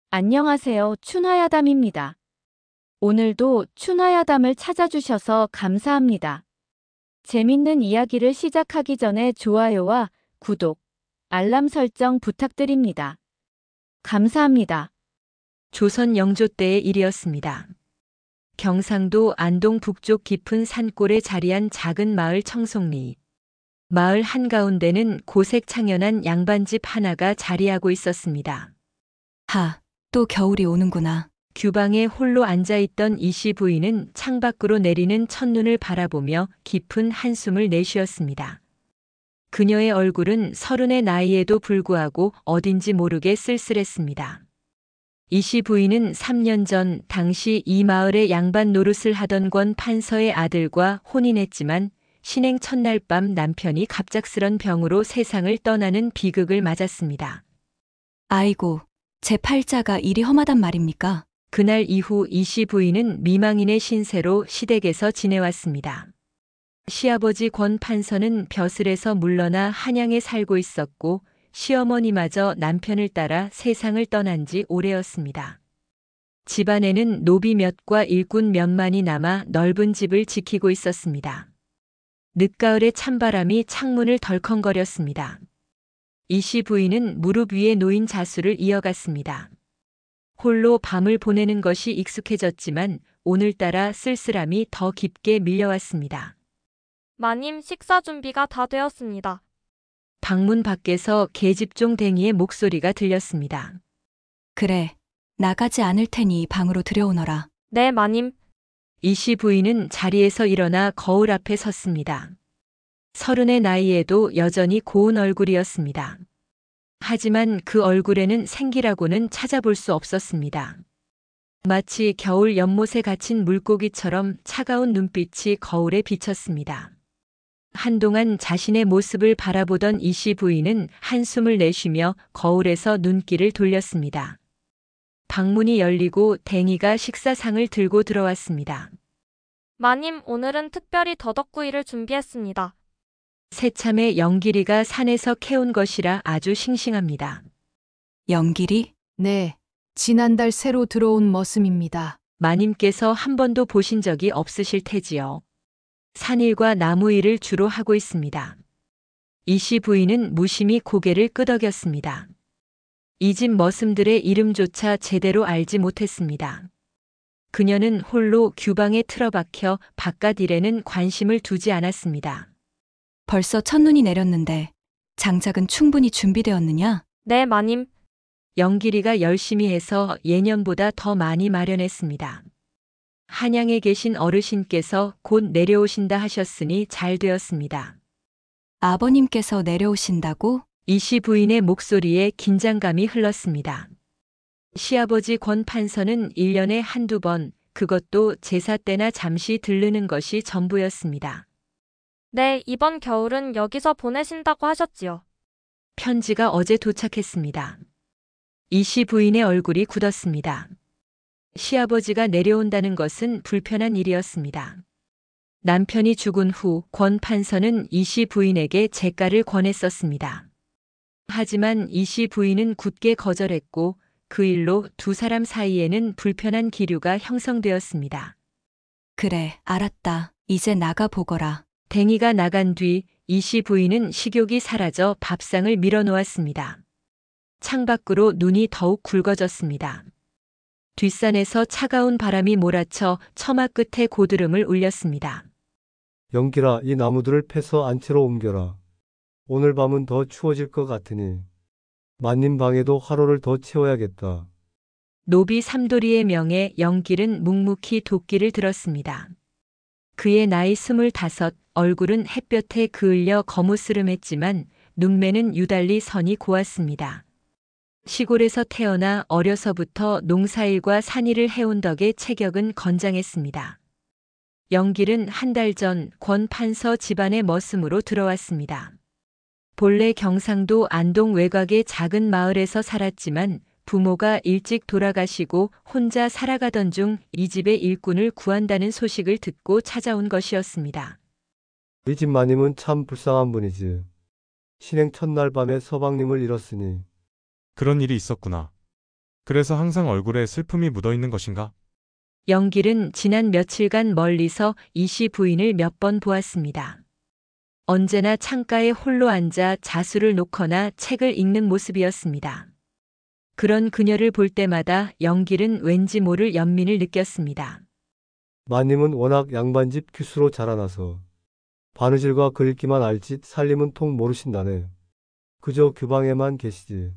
안녕하세요. 춘화야담입니다. 오늘도 춘화야담을 찾아주셔서 감사합니다. 재밌는 이야기를 시작하기 전에 좋아요와 구독, 알람 설정 부탁드립니다. 감사합니다. 조선 영조 때의 일이었습니다. 경상도 안동 북쪽 깊은 산골에 자리한 작은 마을 청송리. 마을 한가운데는 고색 창연한 양반집 하나가 자리하고 있었습니다. 또 겨울이 오는구나. 규방에 홀로 앉아있던 이씨 부인은 창밖으로 내리는 첫눈을 바라보며 깊은 한숨을 내쉬었습니다. 그녀의 얼굴은 30의 나이에도 불구하고 어딘지 모르게 쓸쓸했습니다. 이씨 부인은 3년 전 당시 이 마을의 양반 노릇을 하던 권 판서의 아들과 혼인했지만 신행 첫날 밤 남편이 갑작스런 병으로 세상을 떠나는 비극을 맞았습니다. 아이고, 제 팔자가 이리 험하단 말입니까? 그날 이후 이씨 부인은 미망인의 신세로 시댁에서 지내왔습니다. 시아버지 권 판서는 벼슬에서 물러나 한양에 살고 있었고 시어머니마저 남편을 따라 세상을 떠난 지 오래였습니다. 집안에는 노비 몇과 일꾼 몇만이 남아 넓은 집을 지키고 있었습니다. 늦가을에 찬바람이 창문을 덜컹거렸습니다. 이씨 부인은 무릎 위에 놓인 자수를 이어갔습니다. 홀로 밤을 보내는 것이 익숙해졌지만 오늘따라 쓸쓸함이 더 깊게 밀려왔습니다. 마님, 식사 준비가 다 되었습니다. 방문 밖에서 계집종 댕이의 목소리가 들렸습니다. 그래, 나가지 않을 테니 방으로 들여오너라. 네, 마님. 이씨 부인은 자리에서 일어나 거울 앞에 섰습니다. 30의 나이에도 여전히 고운 얼굴이었습니다. 하지만 그 얼굴에는 생기라고는 찾아볼 수 없었습니다. 마치 겨울 연못에 갇힌 물고기처럼 차가운 눈빛이 거울에 비쳤습니다. 한동안 자신의 모습을 바라보던 이씨 부인은 한숨을 내쉬며 거울에서 눈길을 돌렸습니다. 방문이 열리고 댕이가 식사상을 들고 들어왔습니다. 마님, 오늘은 특별히 더덕구이를 준비했습니다. 새참에 영길이가 산에서 캐온 것이라 아주 싱싱합니다. 영길이? 네, 지난달 새로 들어온 머슴입니다. 마님께서 한 번도 보신 적이 없으실 테지요. 산일과 나무일을 주로 하고 있습니다. 이씨 부인은 무심히 고개를 끄덕였습니다. 이 집 머슴들의 이름조차 제대로 알지 못했습니다. 그녀는 홀로 규방에 틀어박혀 바깥 일에는 관심을 두지 않았습니다. 벌써 첫눈이 내렸는데 장작은 충분히 준비되었느냐? 네, 마님. 영길이가 열심히 해서 예년보다 더 많이 마련했습니다. 한양에 계신 어르신께서 곧 내려오신다 하셨으니 잘 되었습니다. 아버님께서 내려오신다고? 이씨 부인의 목소리에 긴장감이 흘렀습니다. 시아버지 권 판서는 1년에 한두 번, 그것도 제사 때나 잠시 들르는 것이 전부였습니다. 네, 이번 겨울은 여기서 보내신다고 하셨지요. 편지가 어제 도착했습니다. 이씨 부인의 얼굴이 굳었습니다. 시아버지가 내려온다는 것은 불편한 일이었습니다. 남편이 죽은 후 권 판서는 이씨 부인에게 재가를 권했었습니다. 하지만 이씨 부인은 굳게 거절했고 그 일로 두 사람 사이에는 불편한 기류가 형성되었습니다. 그래, 알았다. 이제 나가 보거라. 댕이가 나간 뒤 이씨 부인은 식욕이 사라져 밥상을 밀어놓았습니다. 창밖으로 눈이 더욱 굵어졌습니다. 뒷산에서 차가운 바람이 몰아쳐 처마 끝에 고드름을 울렸습니다. 영길아, 이 나무들을 패서 안채로 옮겨라. 오늘 밤은 더 추워질 것 같으니 마님 방에도 화로를 더 채워야겠다. 노비 삼돌이의 명에 영길은 묵묵히 도끼를 들었습니다. 그의 나이 25, 얼굴은 햇볕에 그을려 거무스름했지만 눈매는 유달리 선이 고왔습니다. 시골에서 태어나 어려서부터 농사일과 산일을 해온 덕에 체격은 건장했습니다. 영길은 한 달 전 권 판서 집안의 머슴으로 들어왔습니다. 본래 경상도 안동 외곽의 작은 마을에서 살았지만 부모가 일찍 돌아가시고 혼자 살아가던 중 이 집의 일꾼을 구한다는 소식을 듣고 찾아온 것이었습니다. 이 집 마님은 참 불쌍한 분이지. 신행 첫날 밤에 서방님을 잃었으니 그런 일이 있었구나. 그래서 항상 얼굴에 슬픔이 묻어 있는 것인가? 영길은 지난 며칠간 멀리서 이씨 부인을 몇 번 보았습니다. 언제나 창가에 홀로 앉아 자수를 놓거나 책을 읽는 모습이었습니다. 그런 그녀를 볼 때마다 영길은 왠지 모를 연민을 느꼈습니다. 마님은 워낙 양반집 규수로 자라나서 바느질과 글귀만 알지 살림은 통 모르신다네. 그저 규방에만 계시지.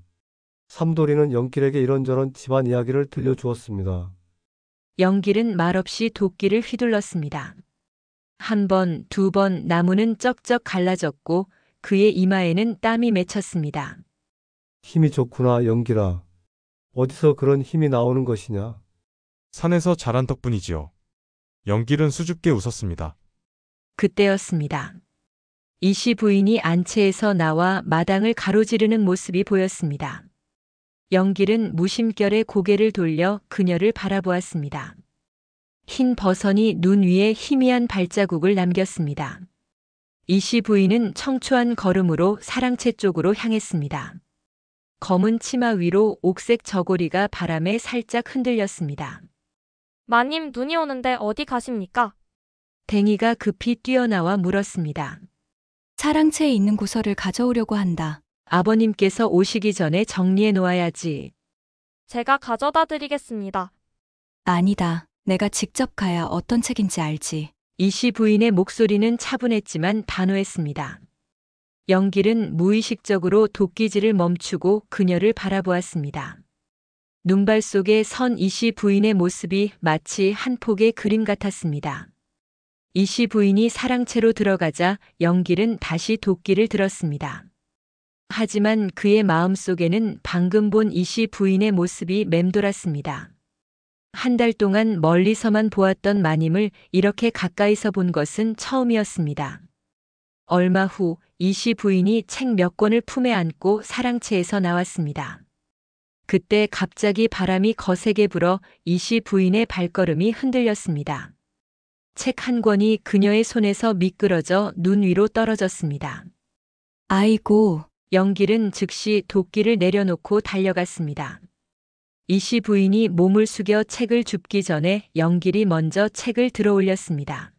삼돌이는 영길에게 이런저런 집안 이야기를 들려주었습니다. 영길은 말없이 도끼를 휘둘렀습니다. 한 번, 두 번 나무는 쩍쩍 갈라졌고 그의 이마에는 땀이 맺혔습니다. 힘이 좋구나, 영길아. 어디서 그런 힘이 나오는 것이냐? 산에서 자란 덕분이지요. 영길은 수줍게 웃었습니다. 그때였습니다. 이씨 부인이 안채에서 나와 마당을 가로지르는 모습이 보였습니다. 영길은 무심결에 고개를 돌려 그녀를 바라보았습니다. 흰 버선이 눈 위에 희미한 발자국을 남겼습니다. 이씨 부인은 청초한 걸음으로 사랑채 쪽으로 향했습니다. 검은 치마 위로 옥색 저고리가 바람에 살짝 흔들렸습니다. 마님 눈이 오는데 어디 가십니까? 댕이가 급히 뛰어나와 물었습니다. 사랑채에 있는 고서를 가져오려고 한다. 아버님께서 오시기 전에 정리해 놓아야지. 제가 가져다 드리겠습니다. 아니다. 내가 직접 가야 어떤 책인지 알지. 이씨 부인의 목소리는 차분했지만 단호했습니다. 영길은 무의식적으로 도끼질을 멈추고 그녀를 바라보았습니다. 눈발 속에 선 이씨 부인의 모습이 마치 한 폭의 그림 같았습니다. 이씨 부인이 사랑채로 들어가자 영길은 다시 도끼를 들었습니다. 하지만 그의 마음속에는 방금 본 이씨 부인의 모습이 맴돌았습니다. 한 달 동안 멀리서만 보았던 마님을 이렇게 가까이서 본 것은 처음이었습니다. 얼마 후 이씨 부인이 책 몇 권을 품에 안고 사랑채에서 나왔습니다. 그때 갑자기 바람이 거세게 불어 이씨 부인의 발걸음이 흔들렸습니다. 책 한 권이 그녀의 손에서 미끄러져 눈 위로 떨어졌습니다. 아이고, 영길은 즉시 도끼를 내려놓고 달려갔습니다. 이씨 부인이 몸을 숙여 책을 줍기 전에 영길이 먼저 책을 들어 올렸습니다.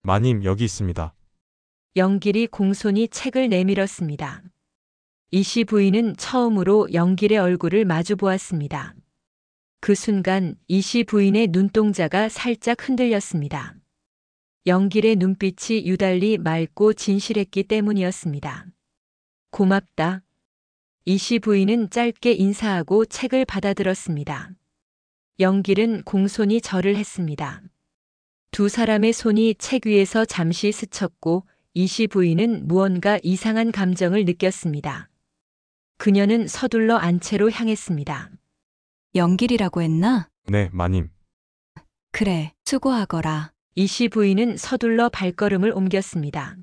마님, 여기 있습니다. 영길이 공손히 책을 내밀었습니다. 이씨 부인은 처음으로 영길의 얼굴을 마주 보았습니다. 그 순간 이씨 부인의 눈동자가 살짝 흔들렸습니다. 영길의 눈빛이 유달리 맑고 진실했기 때문이었습니다. 고맙다. 이씨 부인은 짧게 인사하고 책을 받아들었습니다. 영길은 공손히 절을 했습니다. 두 사람의 손이 책 위에서 잠시 스쳤고 이씨 부인은 무언가 이상한 감정을 느꼈습니다. 그녀는 서둘러 안채로 향했습니다. 영길이라고 했나? 네, 마님. 그래, 수고하거라. 이씨 부인은 서둘러 발걸음을 옮겼습니다.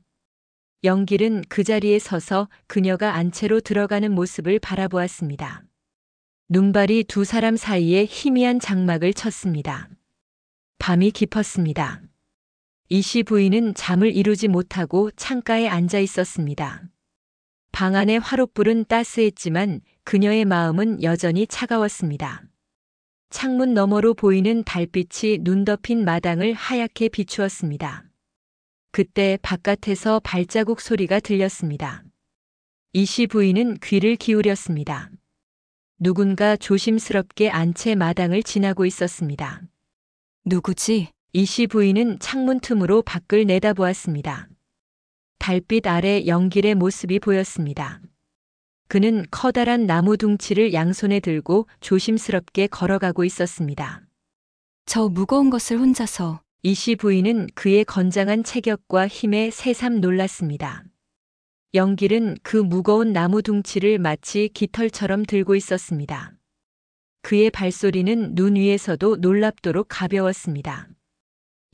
영길은 그 자리에 서서 그녀가 안채로 들어가는 모습을 바라보았습니다. 눈발이 두 사람 사이에 희미한 장막을 쳤습니다. 밤이 깊었습니다. 이씨 부인은 잠을 이루지 못하고 창가에 앉아 있었습니다. 방 안의 화롯불은 따스했지만 그녀의 마음은 여전히 차가웠습니다. 창문 너머로 보이는 달빛이 눈 덮인 마당을 하얗게 비추었습니다. 그때 바깥에서 발자국 소리가 들렸습니다. 이씨 부인은 귀를 기울였습니다. 누군가 조심스럽게 안채 마당을 지나고 있었습니다. 누구지? 이씨 부인은 창문 틈으로 밖을 내다보았습니다. 달빛 아래 영길의 모습이 보였습니다. 그는 커다란 나무 둥치를 양손에 들고 조심스럽게 걸어가고 있었습니다. 저 무거운 것을 혼자서. 이씨 부인은 그의 건장한 체격과 힘에 새삼 놀랐습니다. 영길은 그 무거운 나무 둥치를 마치 깃털처럼 들고 있었습니다. 그의 발소리는 눈 위에서도 놀랍도록 가벼웠습니다.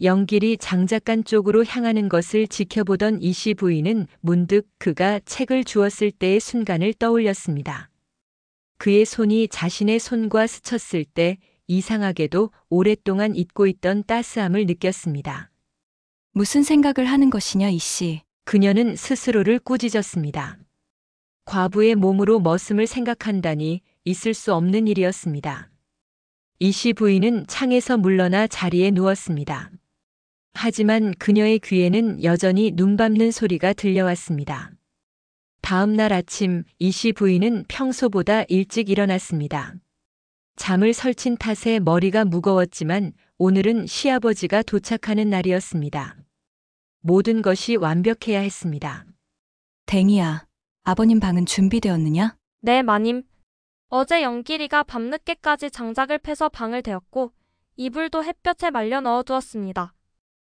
영길이 장작간 쪽으로 향하는 것을 지켜보던 이씨 부인은 문득 그가 책을 주었을 때의 순간을 떠올렸습니다. 그의 손이 자신의 손과 스쳤을 때 이상하게도 오랫동안 잊고 있던 따스함을 느꼈습니다. 무슨 생각을 하는 것이냐, 이씨. 그녀는 스스로를 꾸짖었습니다. 과부의 몸으로 머슴을 생각한다니 있을 수 없는 일이었습니다. 이씨 부인은 창에서 물러나 자리에 누웠습니다. 하지만 그녀의 귀에는 여전히 눈 밟는 소리가 들려왔습니다. 다음 날 아침 이씨 부인은 평소보다 일찍 일어났습니다. 잠을 설친 탓에 머리가 무거웠지만 오늘은 시아버지가 도착하는 날이었습니다. 모든 것이 완벽해야 했습니다. 댕이야, 아버님 방은 준비되었느냐? 네, 마님. 어제 영길이가 밤늦게까지 장작을 패서 방을 데웠고 이불도 햇볕에 말려 넣어두었습니다.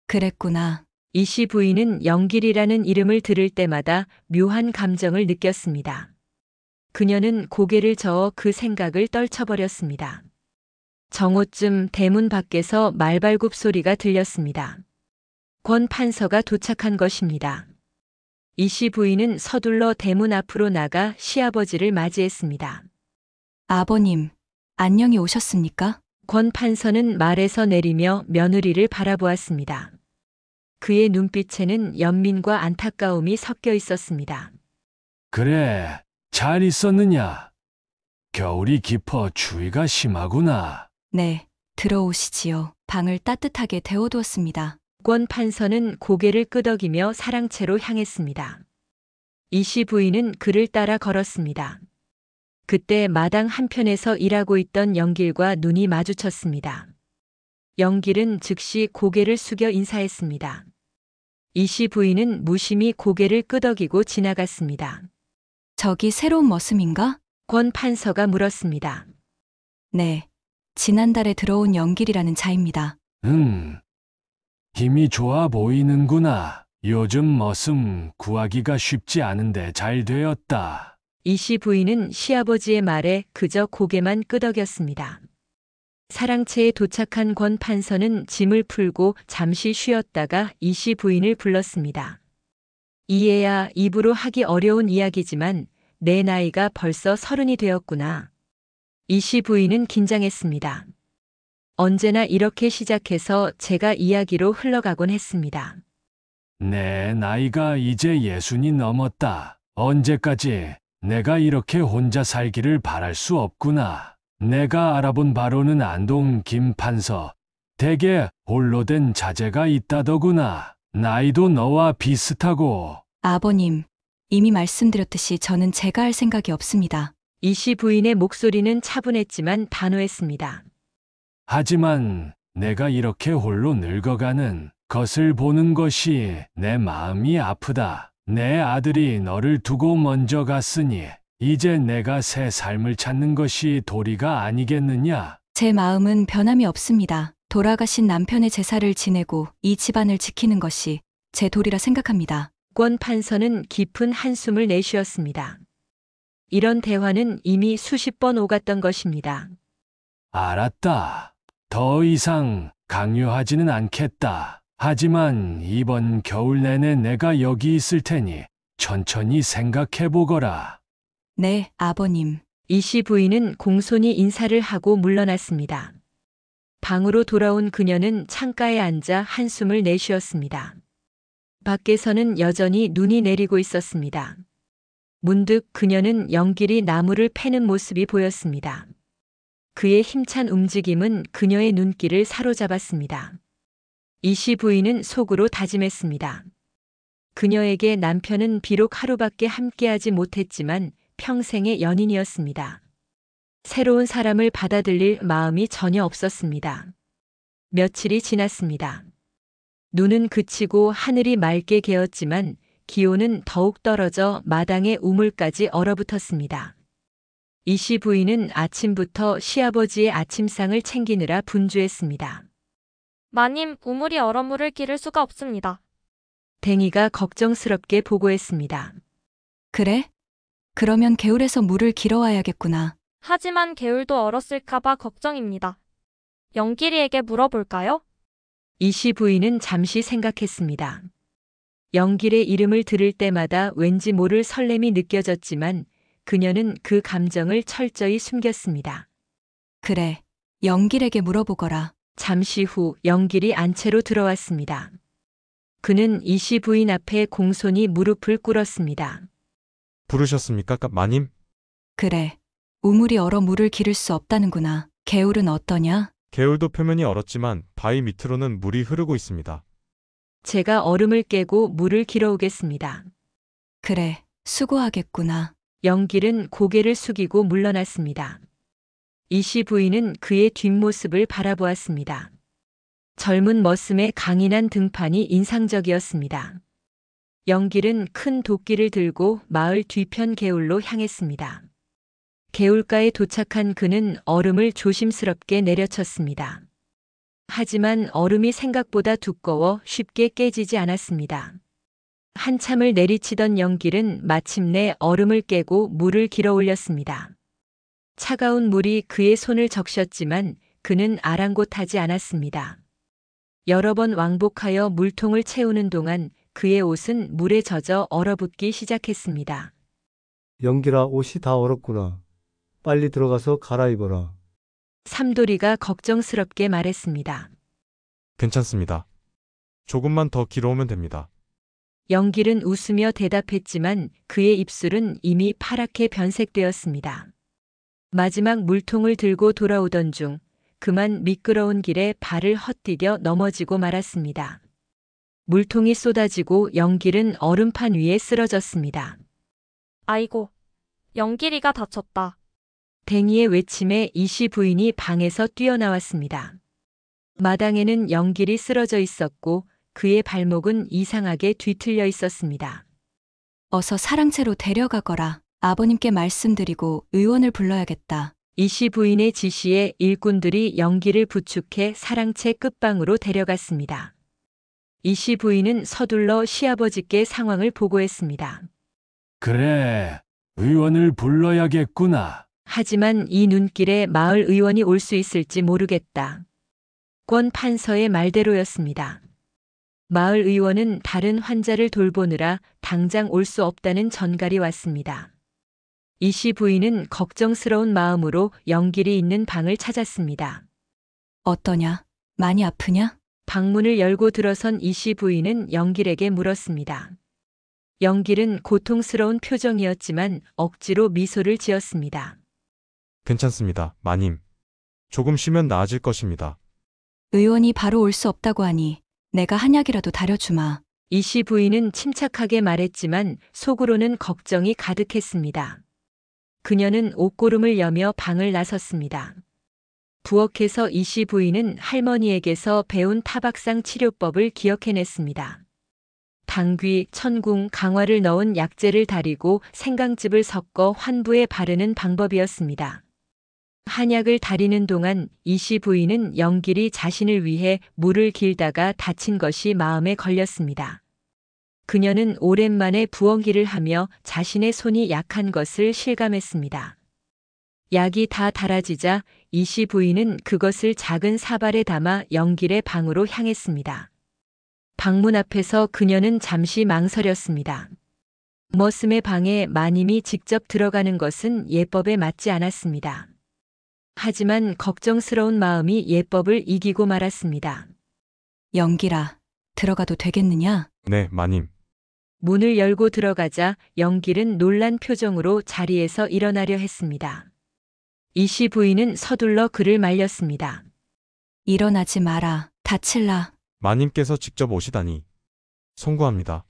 그랬구나. 이씨 부인은 영길이라는 이름을 들을 때마다 묘한 감정을 느꼈습니다. 그녀는 고개를 저어 그 생각을 떨쳐버렸습니다. 정오쯤 대문 밖에서 말발굽 소리가 들렸습니다. 권 판서가 도착한 것입니다. 이씨 부인은 서둘러 대문 앞으로 나가 시아버지를 맞이했습니다. 아버님, 안녕히 오셨습니까? 권 판서는 말에서 내리며 며느리를 바라보았습니다. 그의 눈빛에는 연민과 안타까움이 섞여 있었습니다. 그래, 잘 있었느냐? 겨울이 깊어 추위가 심하구나. 네, 들어오시지요. 방을 따뜻하게 데워두었습니다. 권 판서는 고개를 끄덕이며 사랑채로 향했습니다. 이씨 부인은 그를 따라 걸었습니다. 그때 마당 한편에서 일하고 있던 영길과 눈이 마주쳤습니다. 영길은 즉시 고개를 숙여 인사했습니다. 이씨 부인은 무심히 고개를 끄덕이고 지나갔습니다. 저기 새로운 머슴인가? 권 판서가 물었습니다. 네, 지난달에 들어온 영길이라는 자입니다. 힘이 좋아 보이는구나. 요즘 머슴 구하기가 쉽지 않은데 잘 되었다. 이씨 부인은 시아버지의 말에 그저 고개만 끄덕였습니다. 사랑채에 도착한 권 판서는 짐을 풀고 잠시 쉬었다가 이씨 부인을 불렀습니다. 이해야 입으로 하기 어려운 이야기지만 내 나이가 벌써 30이 되었구나. 이씨 부인은 긴장했습니다. 언제나 이렇게 시작해서 제가 이야기로 흘러가곤 했습니다. 내 나이가 이제 60이 넘었다. 언제까지 내가 이렇게 혼자 살기를 바랄 수 없구나. 내가 알아본 바로는 안동 김판서 댁에 홀로 된 자제가 있다더구나. 나이도 너와 비슷하고. 아버님, 이미 말씀드렸듯이 저는 제가 할 생각이 없습니다. 이씨 부인의 목소리는 차분했지만 단호했습니다. 하지만 내가 이렇게 홀로 늙어가는 것을 보는 것이 내 마음이 아프다. 내 아들이 너를 두고 먼저 갔으니 이제 내가 새 삶을 찾는 것이 도리가 아니겠느냐? 제 마음은 변함이 없습니다. 돌아가신 남편의 제사를 지내고 이 집안을 지키는 것이 제 도리라 생각합니다. 권 판서는 깊은 한숨을 내쉬었습니다. 이런 대화는 이미 수십 번 오갔던 것입니다. 알았다. 더 이상 강요하지는 않겠다. 하지만 이번 겨울 내내 내가 여기 있을 테니 천천히 생각해 보거라. 네, 아버님. 이씨 부인은 공손히 인사를 하고 물러났습니다. 방으로 돌아온 그녀는 창가에 앉아 한숨을 내쉬었습니다. 밖에서는 여전히 눈이 내리고 있었습니다. 문득 그녀는 영길이 나무를 패는 모습이 보였습니다. 그의 힘찬 움직임은 그녀의 눈길을 사로잡았습니다. 이씨 부인은 속으로 다짐했습니다. 그녀에게 남편은 비록 하루밖에 함께하지 못했지만 평생의 연인이었습니다. 새로운 사람을 받아들일 마음이 전혀 없었습니다. 며칠이 지났습니다. 눈은 그치고 하늘이 맑게 개었지만 기온은 더욱 떨어져 마당의 우물까지 얼어붙었습니다. 이씨 부인은 아침부터 시아버지의 아침상을 챙기느라 분주했습니다. 마님, 우물이 얼어 물을 기를 수가 없습니다. 댕이가 걱정스럽게 보고했습니다. 그래? 그러면 개울에서 물을 길어와야겠구나. 하지만 개울도 얼었을까봐 걱정입니다. 영길이에게 물어볼까요? 이씨 부인은 잠시 생각했습니다. 영길의 이름을 들을 때마다 왠지 모를 설렘이 느껴졌지만 그녀는 그 감정을 철저히 숨겼습니다. 그래, 영길에게 물어보거라. 잠시 후 영길이 안채로 들어왔습니다. 그는 이씨 부인 앞에 공손히 무릎을 꿇었습니다. 부르셨습니까, 마님? 그래, 우물이 얼어 물을 기를 수 없다는구나. 개울은 어떠냐? 개울도 표면이 얼었지만 바위 밑으로는 물이 흐르고 있습니다. 제가 얼음을 깨고 물을 길어오겠습니다. 그래, 수고하겠구나. 영길은 고개를 숙이고 물러났습니다. 이씨 부인은 그의 뒷모습을 바라보았습니다. 젊은 머슴의 강인한 등판이 인상적이었습니다. 영길은 큰 도끼를 들고 마을 뒤편 개울로 향했습니다. 개울가에 도착한 그는 얼음을 조심스럽게 내려쳤습니다. 하지만 얼음이 생각보다 두꺼워 쉽게 깨지지 않았습니다. 한참을 내리치던 영길은 마침내 얼음을 깨고 물을 길어 올렸습니다. 차가운 물이 그의 손을 적셨지만 그는 아랑곳하지 않았습니다. 여러 번 왕복하여 물통을 채우는 동안 그의 옷은 물에 젖어 얼어붙기 시작했습니다. 영길아, 옷이 다 얼었구나. 빨리 들어가서 갈아입어라. 삼돌이가 걱정스럽게 말했습니다. 괜찮습니다. 조금만 더 길어오면 됩니다. 영길은 웃으며 대답했지만 그의 입술은 이미 파랗게 변색되었습니다. 마지막 물통을 들고 돌아오던 중 그만 미끄러운 길에 발을 헛디뎌 넘어지고 말았습니다. 물통이 쏟아지고 영길은 얼음판 위에 쓰러졌습니다. 아이고, 영길이가 다쳤다. 댕이의 외침에 이씨 부인이 방에서 뛰어나왔습니다. 마당에는 영길이 쓰러져 있었고 그의 발목은 이상하게 뒤틀려 있었습니다. 어서 사랑채로 데려가거라. 아버님께 말씀드리고 의원을 불러야겠다. 이씨 부인의 지시에 일꾼들이 영길을 부축해 사랑채 끝방으로 데려갔습니다. 이씨 부인은 서둘러 시아버지께 상황을 보고했습니다. 그래, 의원을 불러야겠구나. 하지만 이 눈길에 마을 의원이 올 수 있을지 모르겠다. 권 판서의 말대로였습니다. 마을 의원은 다른 환자를 돌보느라 당장 올 수 없다는 전갈이 왔습니다. 이씨 부인은 걱정스러운 마음으로 영길이 있는 방을 찾았습니다. 어떠냐? 많이 아프냐? 방문을 열고 들어선 이씨 부인은 영길에게 물었습니다. 영길은 고통스러운 표정이었지만 억지로 미소를 지었습니다. 괜찮습니다, 마님. 조금 쉬면 나아질 것입니다. 의원이 바로 올 수 없다고 하니 내가 한약이라도 다려주마. 이씨 부인은 침착하게 말했지만 속으로는 걱정이 가득했습니다. 그녀는 옷고름을 여며 방을 나섰습니다. 부엌에서 이씨 부인은 할머니에게서 배운 타박상 치료법을 기억해냈습니다. 당귀, 천궁, 강화를 넣은 약재를 다리고 생강즙을 섞어 환부에 바르는 방법이었습니다. 한약을 다리는 동안 이씨 부인은 영길이 자신을 위해 물을 길다가 다친 것이 마음에 걸렸습니다. 그녀는 오랜만에 부엉이를 하며 자신의 손이 약한 것을 실감했습니다. 약이 다 달아지자 이씨 부인은 그것을 작은 사발에 담아 영길의 방으로 향했습니다. 방문 앞에서 그녀는 잠시 망설였습니다. 머슴의 방에 마님이 직접 들어가는 것은 예법에 맞지 않았습니다. 하지만 걱정스러운 마음이 예법을 이기고 말았습니다. 영길아, 들어가도 되겠느냐? 네, 마님. 문을 열고 들어가자 영길은 놀란 표정으로 자리에서 일어나려 했습니다. 이씨 부인은 서둘러 그를 말렸습니다. 일어나지 마라. 다칠라. 마님께서 직접 오시다니. 송구합니다.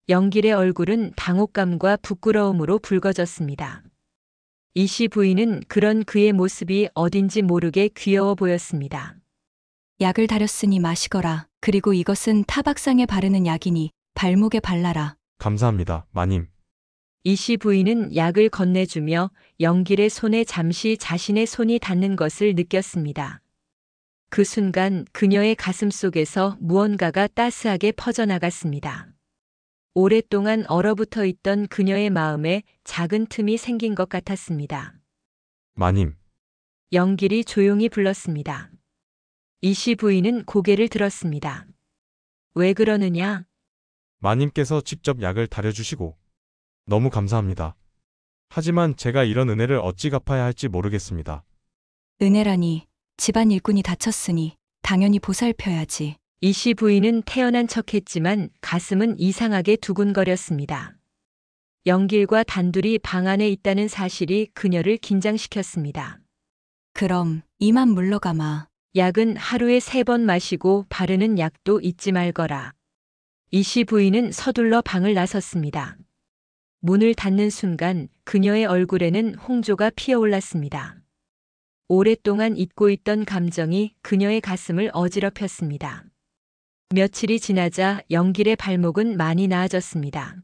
영길의 얼굴은 당혹감과 부끄러움으로 붉어졌습니다. 이씨 부인은 그런 그의 모습이 어딘지 모르게 귀여워 보였습니다. 약을 다렸으니 마시거라. 그리고 이것은 타박상에 바르는 약이니 발목에 발라라. 감사합니다, 마님. 이씨 부인은 약을 건네주며 영길의 손에 잠시 자신의 손이 닿는 것을 느꼈습니다. 그 순간 그녀의 가슴 속에서 무언가가 따스하게 퍼져나갔습니다. 오랫동안 얼어붙어 있던 그녀의 마음에 작은 틈이 생긴 것 같았습니다. 마님. 영길이 조용히 불렀습니다. 이씨 부인은 고개를 들었습니다. 왜 그러느냐? 마님께서 직접 약을 다려주시고 너무 감사합니다. 하지만 제가 이런 은혜를 어찌 갚아야 할지 모르겠습니다. 은혜라니. 집안 일꾼이 다쳤으니 당연히 보살펴야지. 이씨 부인은 태연한 척했지만 가슴은 이상하게 두근거렸습니다. 영길과 단둘이 방 안에 있다는 사실이 그녀를 긴장시켰습니다. 그럼 이만 물러가마. 약은 하루에 3번 마시고 바르는 약도 잊지 말거라. 이씨 부인은 서둘러 방을 나섰습니다. 문을 닫는 순간 그녀의 얼굴에는 홍조가 피어올랐습니다. 오랫동안 잊고 있던 감정이 그녀의 가슴을 어지럽혔습니다. 며칠이 지나자 영길의 발목은 많이 나아졌습니다.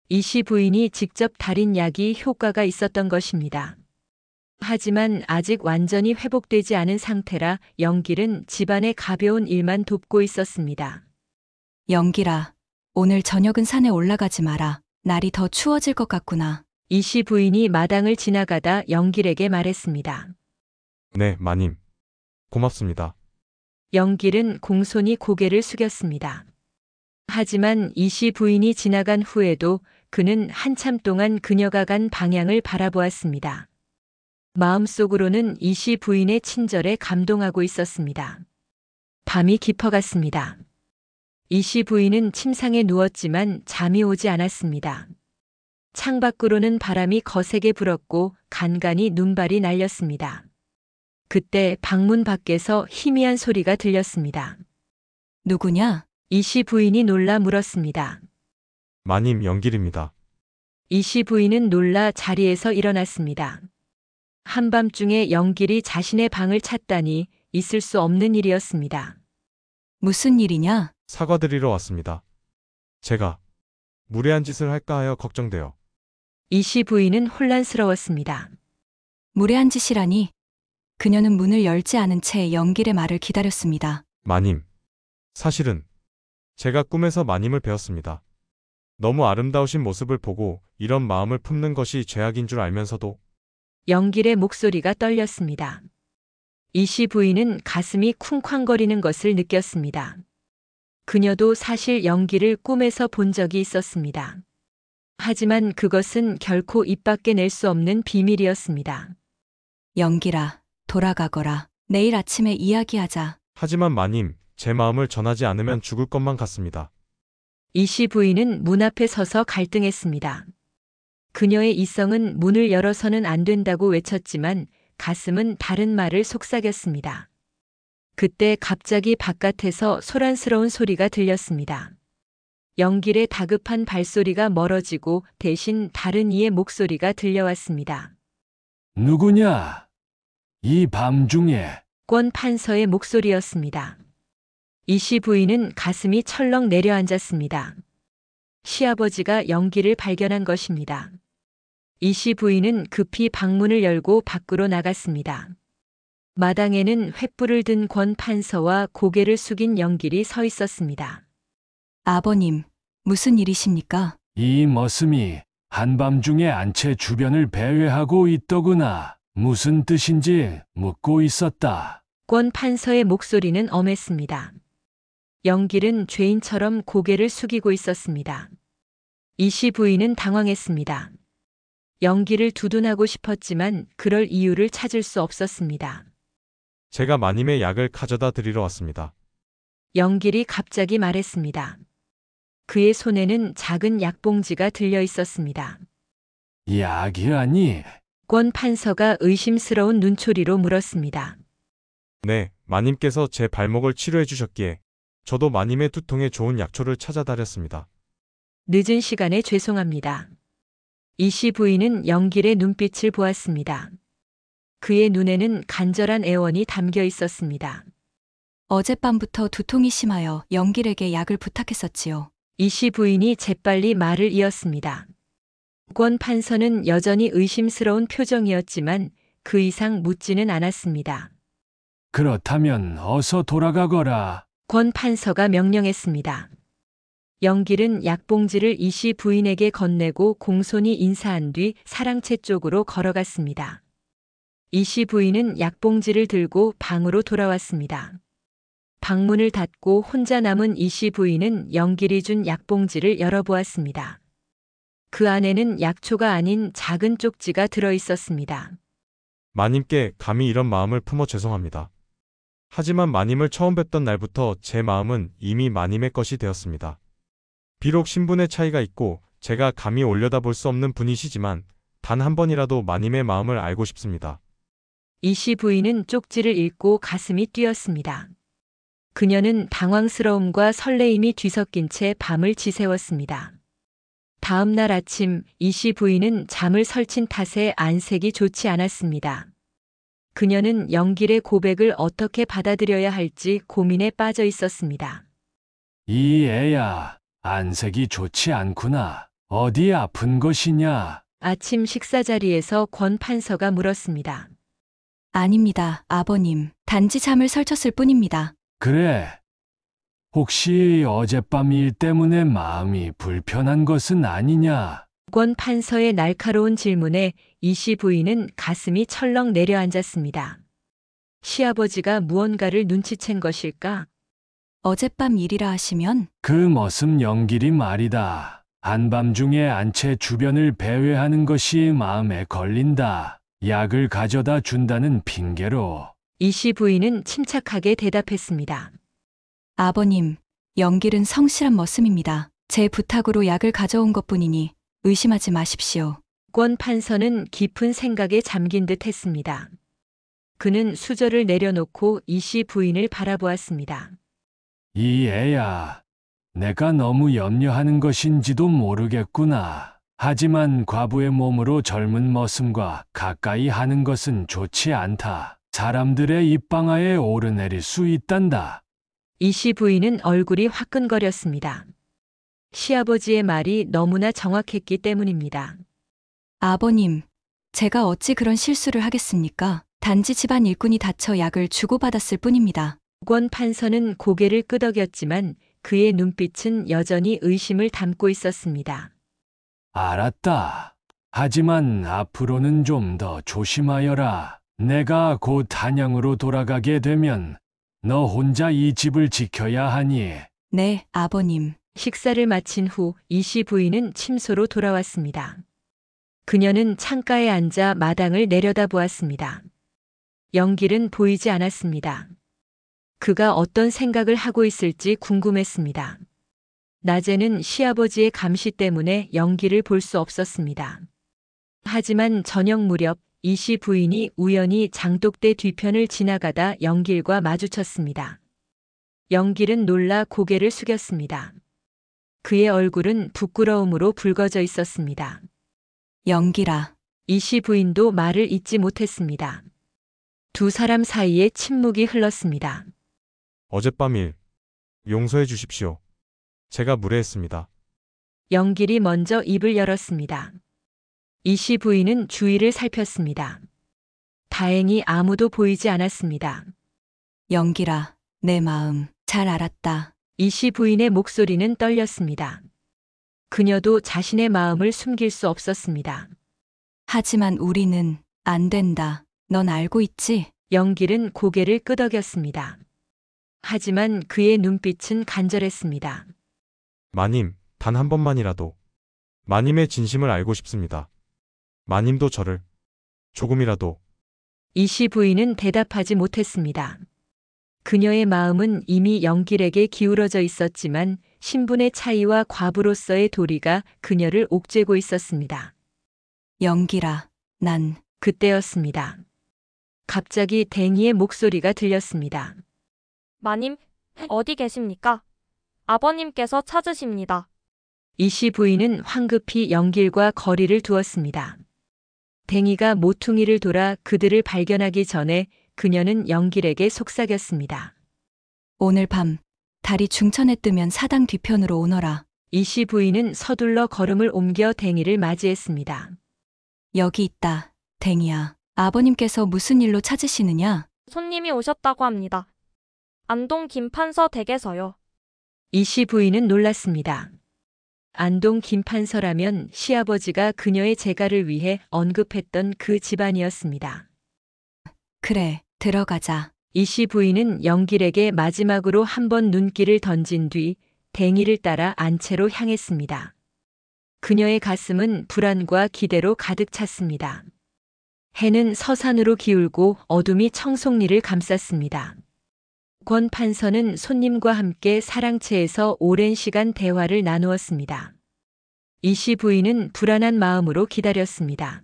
이씨 부인이 직접 달인 약이 효과가 있었던 것입니다. 하지만 아직 완전히 회복되지 않은 상태라 영길은 집안의 가벼운 일만 돕고 있었습니다. 영길아, 오늘 저녁은 산에 올라가지 마라. 날이 더 추워질 것 같구나. 이씨 부인이 마당을 지나가다 영길에게 말했습니다. 네, 마님. 고맙습니다. 영길은 공손히 고개를 숙였습니다. 하지만 이씨 부인이 지나간 후에도 그는 한참 동안 그녀가 간 방향을 바라보았습니다. 마음속으로는 이씨 부인의 친절에 감동하고 있었습니다. 밤이 깊어갔습니다. 이씨 부인은 침상에 누웠지만 잠이 오지 않았습니다. 창밖으로는 바람이 거세게 불었고 간간이 눈발이 날렸습니다. 그때 방문 밖에서 희미한 소리가 들렸습니다. 누구냐? 이씨 부인이 놀라 물었습니다. 마님 영길입니다. 이씨 부인은 놀라 자리에서 일어났습니다. 한밤중에 영길이 자신의 방을 찾다니 있을 수 없는 일이었습니다. 무슨 일이냐? 사과드리러 왔습니다. 제가 무례한 짓을 할까 하여 걱정돼요. 이씨 부인은 혼란스러웠습니다. 무례한 짓이라니. 그녀는 문을 열지 않은 채 영길의 말을 기다렸습니다. 마님. 사실은 제가 꿈에서 마님을 배웠습니다. 너무 아름다우신 모습을 보고 이런 마음을 품는 것이 죄악인 줄 알면서도 영길의 목소리가 떨렸습니다. 이씨 부인은 가슴이 쿵쾅거리는 것을 느꼈습니다. 그녀도 사실 영길을 꿈에서 본 적이 있었습니다. 하지만 그것은 결코 입 밖에 낼 수 없는 비밀이었습니다. 영길아, 돌아가거라. 내일 아침에 이야기하자. 하지만 마님, 제 마음을 전하지 않으면 죽을 것만 같습니다. 이씨 부인은 문 앞에 서서 갈등했습니다. 그녀의 이성은 문을 열어서는 안 된다고 외쳤지만 가슴은 다른 말을 속삭였습니다. 그때 갑자기 바깥에서 소란스러운 소리가 들렸습니다. 영길의 다급한 발소리가 멀어지고 대신 다른 이의 목소리가 들려왔습니다. 누구냐? 이 밤중에. 권 판서의 목소리였습니다. 이씨 부인은 가슴이 철렁 내려앉았습니다. 시아버지가 영길을 발견한 것입니다. 이씨 부인은 급히 방문을 열고 밖으로 나갔습니다. 마당에는 횃불을 든 권 판서와 고개를 숙인 영길이 서 있었습니다. 아버님, 무슨 일이십니까? 이 머슴이 한밤중에 안채 주변을 배회하고 있더구나. 무슨 뜻인지 묻고 있었다. 권 판서의 목소리는 엄했습니다. 영길은 죄인처럼 고개를 숙이고 있었습니다. 이씨 부인은 당황했습니다. 영길을 두둔하고 싶었지만 그럴 이유를 찾을 수 없었습니다. 제가 마님의 약을 가져다 드리러 왔습니다. 영길이 갑자기 말했습니다. 그의 손에는 작은 약봉지가 들려 있었습니다. 약이 아니. 권 판서가 의심스러운 눈초리로 물었습니다. 네, 마님께서 제 발목을 치료해 주셨기에 저도 마님의 두통에 좋은 약초를 찾아다녔습니다. 늦은 시간에 죄송합니다. 이씨 부인은 영길의 눈빛을 보았습니다. 그의 눈에는 간절한 애원이 담겨 있었습니다. 어젯밤부터 두통이 심하여 영길에게 약을 부탁했었지요. 이씨 부인이 재빨리 말을 이었습니다. 권 판서는 여전히 의심스러운 표정이었지만 그 이상 묻지는 않았습니다. 그렇다면 어서 돌아가거라. 권 판서가 명령했습니다. 영길은 약봉지를 이씨 부인에게 건네고 공손히 인사한 뒤 사랑채 쪽으로 걸어갔습니다. 이씨 부인은 약봉지를 들고 방으로 돌아왔습니다. 방문을 닫고 혼자 남은 이씨 부인은 영길이 준 약봉지를 열어보았습니다. 그 안에는 약초가 아닌 작은 쪽지가 들어 있었습니다. 마님께 감히 이런 마음을 품어 죄송합니다. 하지만 마님을 처음 뵙던 날부터 제 마음은 이미 마님의 것이 되었습니다. 비록 신분의 차이가 있고 제가 감히 올려다볼 수 없는 분이시지만 단 한 번이라도 마님의 마음을 알고 싶습니다. 이씨 부인은 쪽지를 읽고 가슴이 뛰었습니다. 그녀는 당황스러움과 설레임이 뒤섞인 채 밤을 지새웠습니다. 다음 날 아침 이씨 부인은 잠을 설친 탓에 안색이 좋지 않았습니다. 그녀는 영길의 고백을 어떻게 받아들여야 할지 고민에 빠져 있었습니다. 이 애야, 안색이 좋지 않구나. 어디 아픈 것이냐? 아침 식사 자리에서 권 판서가 물었습니다. 아닙니다, 아버님. 단지 잠을 설쳤을 뿐입니다. 그래. 혹시 어젯밤 일 때문에 마음이 불편한 것은 아니냐? 권 판서의 날카로운 질문에 이씨 부인은 가슴이 철렁 내려앉았습니다. 시아버지가 무언가를 눈치챈 것일까? 어젯밤 일이라 하시면 그 머슴 영길이 말이다. 한밤중에 안채 주변을 배회하는 것이 마음에 걸린다. 약을 가져다 준다는 핑계로. 이씨 부인은 침착하게 대답했습니다. 아버님, 영길은 성실한 머슴입니다. 제 부탁으로 약을 가져온 것뿐이니 의심하지 마십시오. 권 판서는 깊은 생각에 잠긴 듯 했습니다. 그는 수저를 내려놓고 이씨 부인을 바라보았습니다. 이 애야, 내가 너무 염려하는 것인지도 모르겠구나. 하지만 과부의 몸으로 젊은 머슴과 가까이 하는 것은 좋지 않다. 사람들의 입방아에 오르내릴 수 있단다. 이씨 부인은 얼굴이 화끈거렸습니다. 시아버지의 말이 너무나 정확했기 때문입니다. 아버님, 제가 어찌 그런 실수를 하겠습니까? 단지 집안 일꾼이 다쳐 약을 주고받았을 뿐입니다. 권 판서는 고개를 끄덕였지만 그의 눈빛은 여전히 의심을 담고 있었습니다. 알았다. 하지만 앞으로는 좀 더 조심하여라. 내가 곧 한양으로 돌아가게 되면 너 혼자 이 집을 지켜야 하니. 네, 아버님. 식사를 마친 후 이씨 부인은 침소로 돌아왔습니다. 그녀는 창가에 앉아 마당을 내려다보았습니다. 영길은 보이지 않았습니다. 그가 어떤 생각을 하고 있을지 궁금했습니다. 낮에는 시아버지의 감시 때문에 영길을 볼 수 없었습니다. 하지만 저녁 무렵 이씨 부인이 우연히 장독대 뒤편을 지나가다 영길과 마주쳤습니다. 영길은 놀라 고개를 숙였습니다. 그의 얼굴은 부끄러움으로 붉어져 있었습니다. 영길아. 이씨 부인도 말을 잇지 못했습니다. 두 사람 사이에 침묵이 흘렀습니다. 어젯밤 일 용서해 주십시오. 제가 무례했습니다. 영길이 먼저 입을 열었습니다. 이씨 부인은 주위를 살폈습니다. 다행히 아무도 보이지 않았습니다. 영길아, 내 마음 잘 알았다. 이씨 부인의 목소리는 떨렸습니다. 그녀도 자신의 마음을 숨길 수 없었습니다. 하지만 우리는 안 된다. 넌 알고 있지? 영길은 고개를 끄덕였습니다. 하지만 그의 눈빛은 간절했습니다. 마님, 단 한 번만이라도 마님의 진심을 알고 싶습니다. 마님도 저를 조금이라도. 이씨 부인은 대답하지 못했습니다. 그녀의 마음은 이미 영길에게 기울어져 있었지만 신분의 차이와 과부로서의 도리가 그녀를 옥죄고 있었습니다. 영길아, 난 그때였습니다. 갑자기 댕이의 목소리가 들렸습니다. 마님, 어디 계십니까? 아버님께서 찾으십니다. 이씨 부인은 황급히 영길과 거리를 두었습니다. 댕이가 모퉁이를 돌아 그들을 발견하기 전에 그녀는 영길에게 속삭였습니다. 오늘 밤 달이 중천에 뜨면 사당 뒤편으로 오너라. 이씨 부인은 서둘러 걸음을 옮겨 댕이를 맞이했습니다. 여기 있다, 댕이야. 아버님께서 무슨 일로 찾으시느냐? 손님이 오셨다고 합니다. 안동 김판서 댁에서요. 이씨 부인은 놀랐습니다. 안동 김판서라면 시아버지가 그녀의 재가를 위해 언급했던 그 집안이었습니다. 그래, 들어가자. 이씨 부인은 영길에게 마지막으로 한 번 눈길을 던진 뒤 댕이를 따라 안채로 향했습니다. 그녀의 가슴은 불안과 기대로 가득 찼습니다. 해는 서산으로 기울고 어둠이 청송리를 감쌌습니다. 권 판서는 손님과 함께 사랑채에서 오랜 시간 대화를 나누었습니다. 이씨 부인은 불안한 마음으로 기다렸습니다.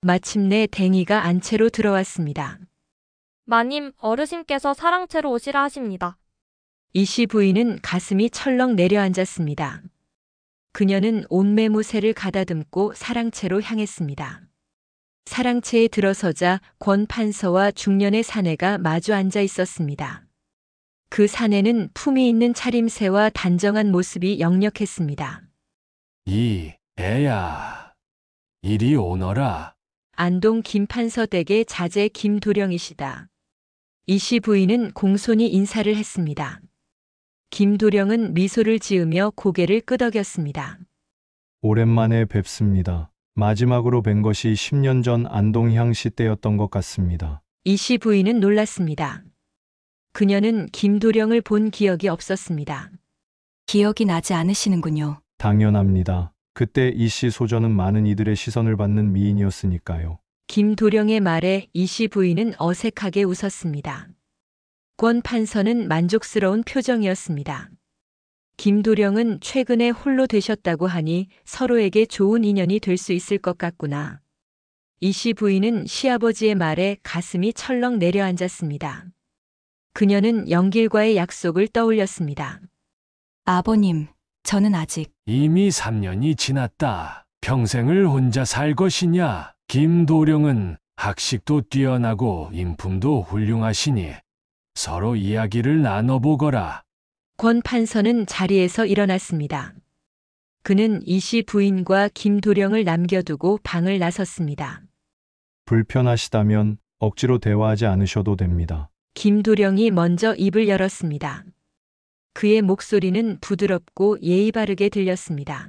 마침내 댕이가 안채로 들어왔습니다. 마님, 어르신께서 사랑채로 오시라 하십니다. 이씨 부인은 가슴이 철렁 내려앉았습니다. 그녀는 옷매무새를 가다듬고 사랑채로 향했습니다. 사랑채에 들어서자 권 판서와 중년의 사내가 마주 앉아 있었습니다. 그 사내는 품위 있는 차림새와 단정한 모습이 역력했습니다. 이 애야, 이리 오너라. 안동 김판서 댁의 자제 김도령이시다. 이씨 부인은 공손히 인사를 했습니다. 김도령은 미소를 지으며 고개를 끄덕였습니다. 오랜만에 뵙습니다. 마지막으로 뵌 것이 10년 전 안동향 씨 때였던 것 같습니다. 이씨 부인은 놀랐습니다. 그녀는 김도령을 본 기억이 없었습니다. 기억이 나지 않으시는군요. 당연합니다. 그때 이 씨 소저는 많은 이들의 시선을 받는 미인이었으니까요. 김도령의 말에 이씨 부인은 어색하게 웃었습니다. 권 판서는 만족스러운 표정이었습니다. 김도령은 최근에 홀로 되셨다고 하니 서로에게 좋은 인연이 될 수 있을 것 같구나. 이씨 부인은 시아버지의 말에 가슴이 철렁 내려앉았습니다. 그녀는 영길과의 약속을 떠올렸습니다. 아버님, 저는 아직 이미 3년이 지났다. 평생을 혼자 살 것이냐? 김도령은 학식도 뛰어나고 인품도 훌륭하시니 서로 이야기를 나눠보거라. 권 판서는 자리에서 일어났습니다. 그는 이씨 부인과 김도령을 남겨두고 방을 나섰습니다. 불편하시다면 억지로 대화하지 않으셔도 됩니다. 김도령이 먼저 입을 열었습니다. 그의 목소리는 부드럽고 예의 바르게 들렸습니다.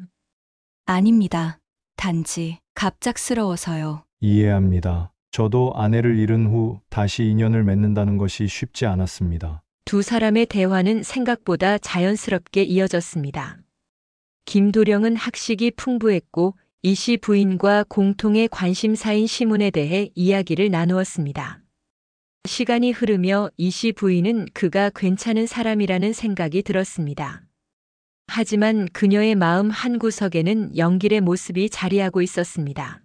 아닙니다. 단지 갑작스러워서요. 이해합니다. 저도 아내를 잃은 후 다시 인연을 맺는다는 것이 쉽지 않았습니다. 두 사람의 대화는 생각보다 자연스럽게 이어졌습니다. 김도령은 학식이 풍부했고 이씨 부인과 공통의 관심사인 시문에 대해 이야기를 나누었습니다. 시간이 흐르며 이씨 부인은 그가 괜찮은 사람이라는 생각이 들었습니다. 하지만 그녀의 마음 한구석에는 영길의 모습이 자리하고 있었습니다.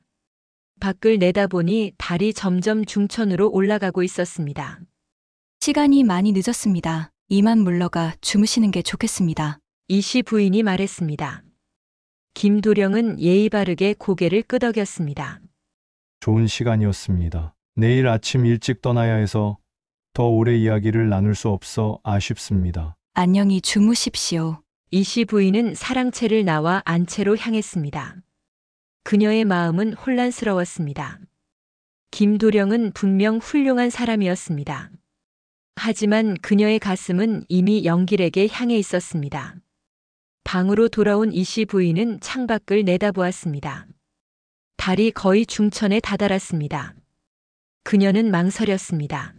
밖을 내다보니 달이 점점 중천으로 올라가고 있었습니다. 시간이 많이 늦었습니다. 이만 물러가 주무시는 게 좋겠습니다. 이씨 부인이 말했습니다. 김도령은 예의 바르게 고개를 끄덕였습니다. 좋은 시간이었습니다. 내일 아침 일찍 떠나야 해서 더 오래 이야기를 나눌 수 없어 아쉽습니다. 안녕히 주무십시오. 이씨 부인은 사랑채를 나와 안채로 향했습니다. 그녀의 마음은 혼란스러웠습니다. 김도령은 분명 훌륭한 사람이었습니다. 하지만 그녀의 가슴은 이미 영길에게 향해 있었습니다. 방으로 돌아온 이씨 부인은 창밖을 내다보았습니다. 달이 거의 중천에 다다랐습니다. 그녀는 망설였습니다.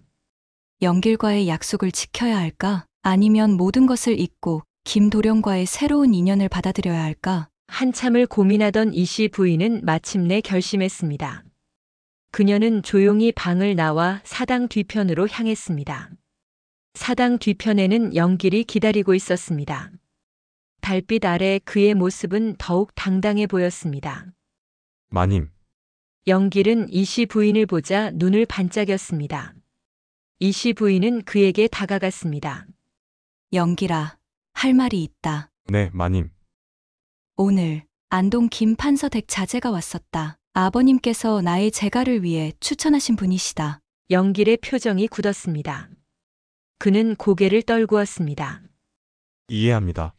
영길과의 약속을 지켜야 할까? 아니면 모든 것을 잊고 김도령과의 새로운 인연을 받아들여야 할까? 한참을 고민하던 이씨 부인은 마침내 결심했습니다. 그녀는 조용히 방을 나와 사당 뒤편으로 향했습니다. 사당 뒤편에는 영길이 기다리고 있었습니다. 달빛 아래 그의 모습은 더욱 당당해 보였습니다. 마님, 영길은 이씨 부인을 보자 눈을 반짝였습니다. 이씨 부인은 그에게 다가갔습니다. 영길아, 할 말이 있다. 네, 마님. 오늘 안동 김판서 댁 자제가 왔었다. 아버님께서 나의 재가를 위해 추천하신 분이시다. 영길의 표정이 굳었습니다. 그는 고개를 떨구었습니다. 이해합니다.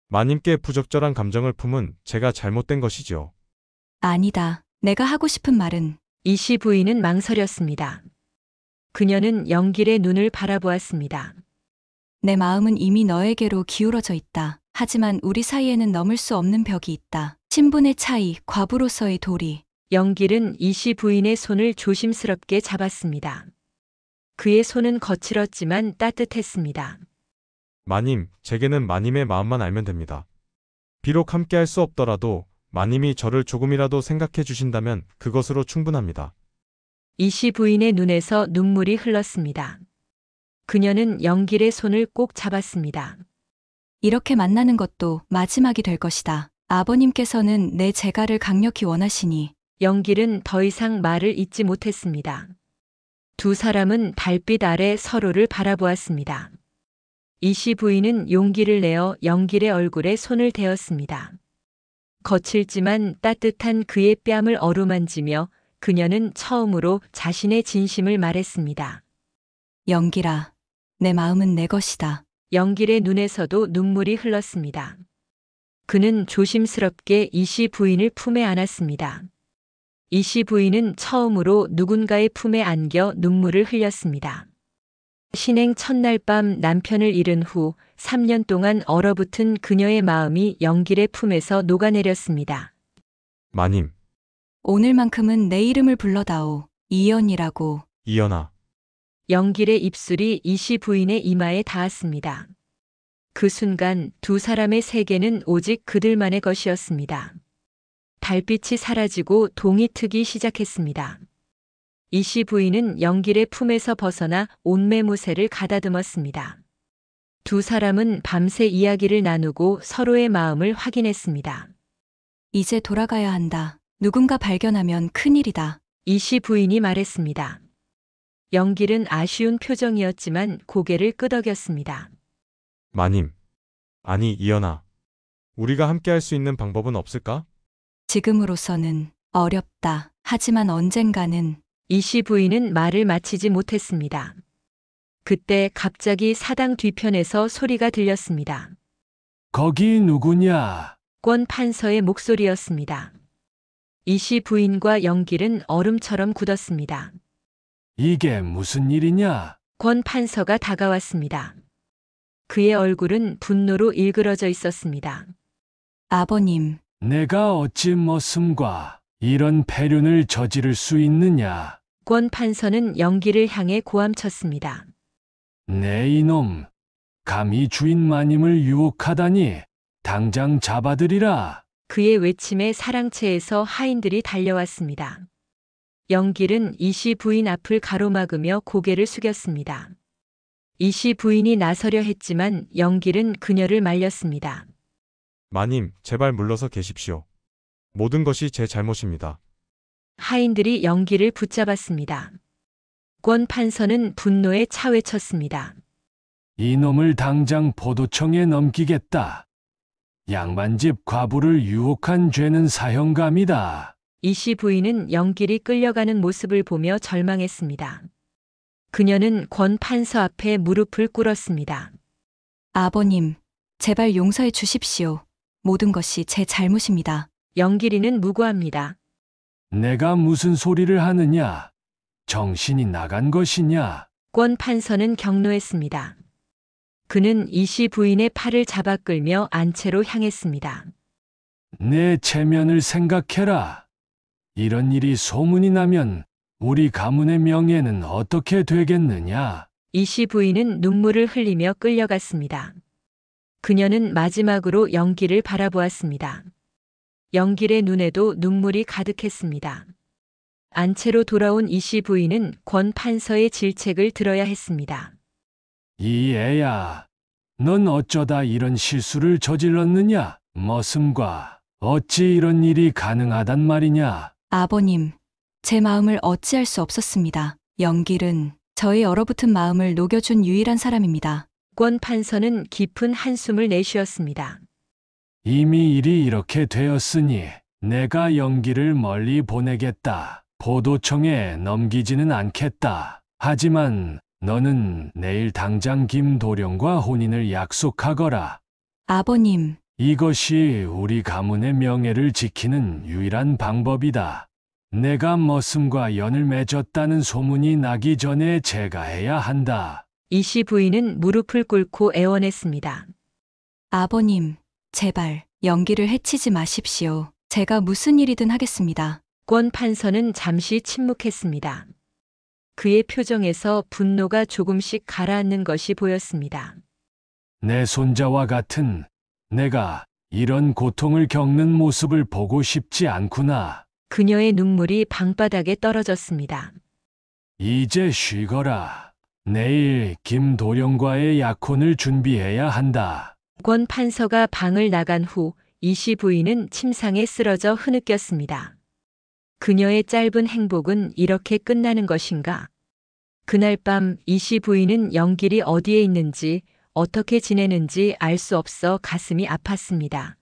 마님께 부적절한 감정을 품은 제가 잘못된 것이지요. 아니다. 내가 하고 싶은 말은 이씨 부인은 망설였습니다. 그녀는 영길의 눈을 바라보았습니다. 내 마음은 이미 너에게로 기울어져 있다. 하지만 우리 사이에는 넘을 수 없는 벽이 있다. 신분의 차이, 과부로서의 도리. 영길은 이씨 부인의 손을 조심스럽게 잡았습니다. 그의 손은 거칠었지만 따뜻했습니다. 마님, 제게는 마님의 마음만 알면 됩니다. 비록 함께할 수 없더라도 마님이 저를 조금이라도 생각해 주신다면 그것으로 충분합니다. 이씨 부인의 눈에서 눈물이 흘렀습니다. 그녀는 영길의 손을 꼭 잡았습니다. 이렇게 만나는 것도 마지막이 될 것이다. 아버님께서는 내 재가를 강력히 원하시니 영길은 더 이상 말을 잇지 못했습니다. 두 사람은 달빛 아래 서로를 바라보았습니다. 이씨 부인은 용기를 내어 영길의 얼굴에 손을 대었습니다. 거칠지만 따뜻한 그의 뺨을 어루만지며 그녀는 처음으로 자신의 진심을 말했습니다. 영길아, 내 마음은 내 것이다. 영길의 눈에서도 눈물이 흘렀습니다. 그는 조심스럽게 이씨 부인을 품에 안았습니다. 이씨 부인은 처음으로 누군가의 품에 안겨 눈물을 흘렸습니다. 신행 첫날 밤 남편을 잃은 후 3년 동안 얼어붙은 그녀의 마음이 영길의 품에서 녹아내렸습니다. 마님, 오늘만큼은 내 이름을 불러다오. 이연이라고. 이연아. 영길의 입술이 이씨 부인의 이마에 닿았습니다. 그 순간 두 사람의 세계는 오직 그들만의 것이었습니다. 달빛이 사라지고 동이 트기 시작했습니다. 이씨 부인은 영길의 품에서 벗어나 온매무새를 가다듬었습니다. 두 사람은 밤새 이야기를 나누고 서로의 마음을 확인했습니다. 이제 돌아가야 한다. 누군가 발견하면 큰일이다. 이씨 부인이 말했습니다. 영길은 아쉬운 표정이었지만 고개를 끄덕였습니다. 마님. 아니, 이연아. 우리가 함께 할 수 있는 방법은 없을까? 지금으로서는 어렵다. 하지만 언젠가는. 이씨 부인은 말을 마치지 못했습니다. 그때 갑자기 사당 뒤편에서 소리가 들렸습니다. 거기 누구냐? 권 판서의 목소리였습니다. 이씨 부인과 영길은 얼음처럼 굳었습니다. 이게 무슨 일이냐? 권 판서가 다가왔습니다. 그의 얼굴은 분노로 일그러져 있었습니다. 아버님, 내가 어찌 머슴과 이런 패륜을 저지를 수 있느냐? 권 판서는 영길을 향해 고함쳤습니다. 내 이놈, 감히 주인 마님을 유혹하다니 당장 잡아들이라. 그의 외침에 사랑채에서 하인들이 달려왔습니다. 영길은 이씨 부인 앞을 가로막으며 고개를 숙였습니다. 이씨 부인이 나서려 했지만 영길은 그녀를 말렸습니다. 마님, 제발 물러서 계십시오. 모든 것이 제 잘못입니다. 하인들이 영길을 붙잡았습니다. 권 판서는 분노에 차외쳤습니다. 이놈을 당장 포도청에 넘기겠다. 양반집 과부를 유혹한 죄는 사형감이다. 이씨 부인은 영길이 끌려가는 모습을 보며 절망했습니다. 그녀는 권 판서 앞에 무릎을 꿇었습니다. 아버님, 제발 용서해 주십시오. 모든 것이 제 잘못입니다. 영길이는 무고합니다. 내가 무슨 소리를 하느냐? 정신이 나간 것이냐? 권 판서는 경로했습니다. 그는 이씨 부인의 팔을 잡아 끌며 안채로 향했습니다. 내 체면을 생각해라. 이런 일이 소문이 나면 우리 가문의 명예는 어떻게 되겠느냐? 이씨 부인은 눈물을 흘리며 끌려갔습니다. 그녀는 마지막으로 영길을 바라보았습니다. 영길의 눈에도 눈물이 가득했습니다. 안채로 돌아온 이씨 부인은 권 판서의 질책을 들어야 했습니다. 이 애야, 넌 어쩌다 이런 실수를 저질렀느냐? 머슴과 어찌 이런 일이 가능하단 말이냐? 아버님, 제 마음을 어찌할 수 없었습니다. 영길은 저의 얼어붙은 마음을 녹여준 유일한 사람입니다. 권 판서는 깊은 한숨을 내쉬었습니다. 이미 일이 이렇게 되었으니 내가 영기를 멀리 보내겠다. 포도청에 넘기지는 않겠다. 하지만 너는 내일 당장 김도령과 혼인을 약속하거라. 아버님, 이것이 우리 가문의 명예를 지키는 유일한 방법이다. 내가 머슴과 연을 맺었다는 소문이 나기 전에 제가 해야 한다. 이씨 부인은 무릎을 꿇고 애원했습니다. 아버님, 제발 영기를 해치지 마십시오. 제가 무슨 일이든 하겠습니다. 권 판서는 잠시 침묵했습니다. 그의 표정에서 분노가 조금씩 가라앉는 것이 보였습니다. 내 손자와 같은 내가 이런 고통을 겪는 모습을 보고 싶지 않구나. 그녀의 눈물이 방바닥에 떨어졌습니다. 이제 쉬거라. 내일 김도령과의 약혼을 준비해야 한다. 권 판서가 방을 나간 후 이씨 부인은 침상에 쓰러져 흐느꼈습니다. 그녀의 짧은 행복은 이렇게 끝나는 것인가? 그날 밤 이씨 부인은 영길이 어디에 있는지 어떻게 지내는지 알 수 없어 가슴이 아팠습니다.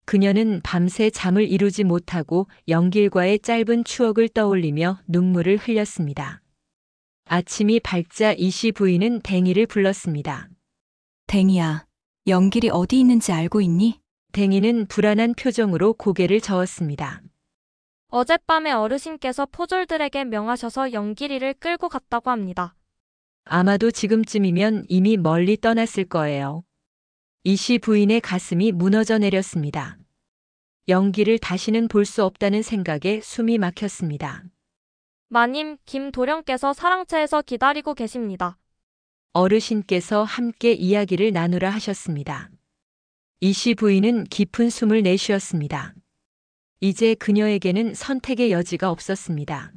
그녀는 밤새 잠을 이루지 못하고 영길과의 짧은 추억을 떠올리며 눈물을 흘렸습니다. 아침이 밝자 이씨 부인은 댕이를 불렀습니다. 댕이야, 영길이 어디 있는지 알고 있니? 댕이는 불안한 표정으로 고개를 저었습니다. 어젯밤에 어르신께서 포졸들에게 명하셔서 영길이를 끌고 갔다고 합니다. 아마도 지금쯤이면 이미 멀리 떠났을 거예요. 이씨 부인의 가슴이 무너져 내렸습니다. 영길을 다시는 볼 수 없다는 생각에 숨이 막혔습니다. 마님, 김도령께서 사랑채에서 기다리고 계십니다. 어르신께서 함께 이야기를 나누라 하셨습니다. 이씨 부인은 깊은 숨을 내쉬었습니다. 이제 그녀에게는 선택의 여지가 없었습니다.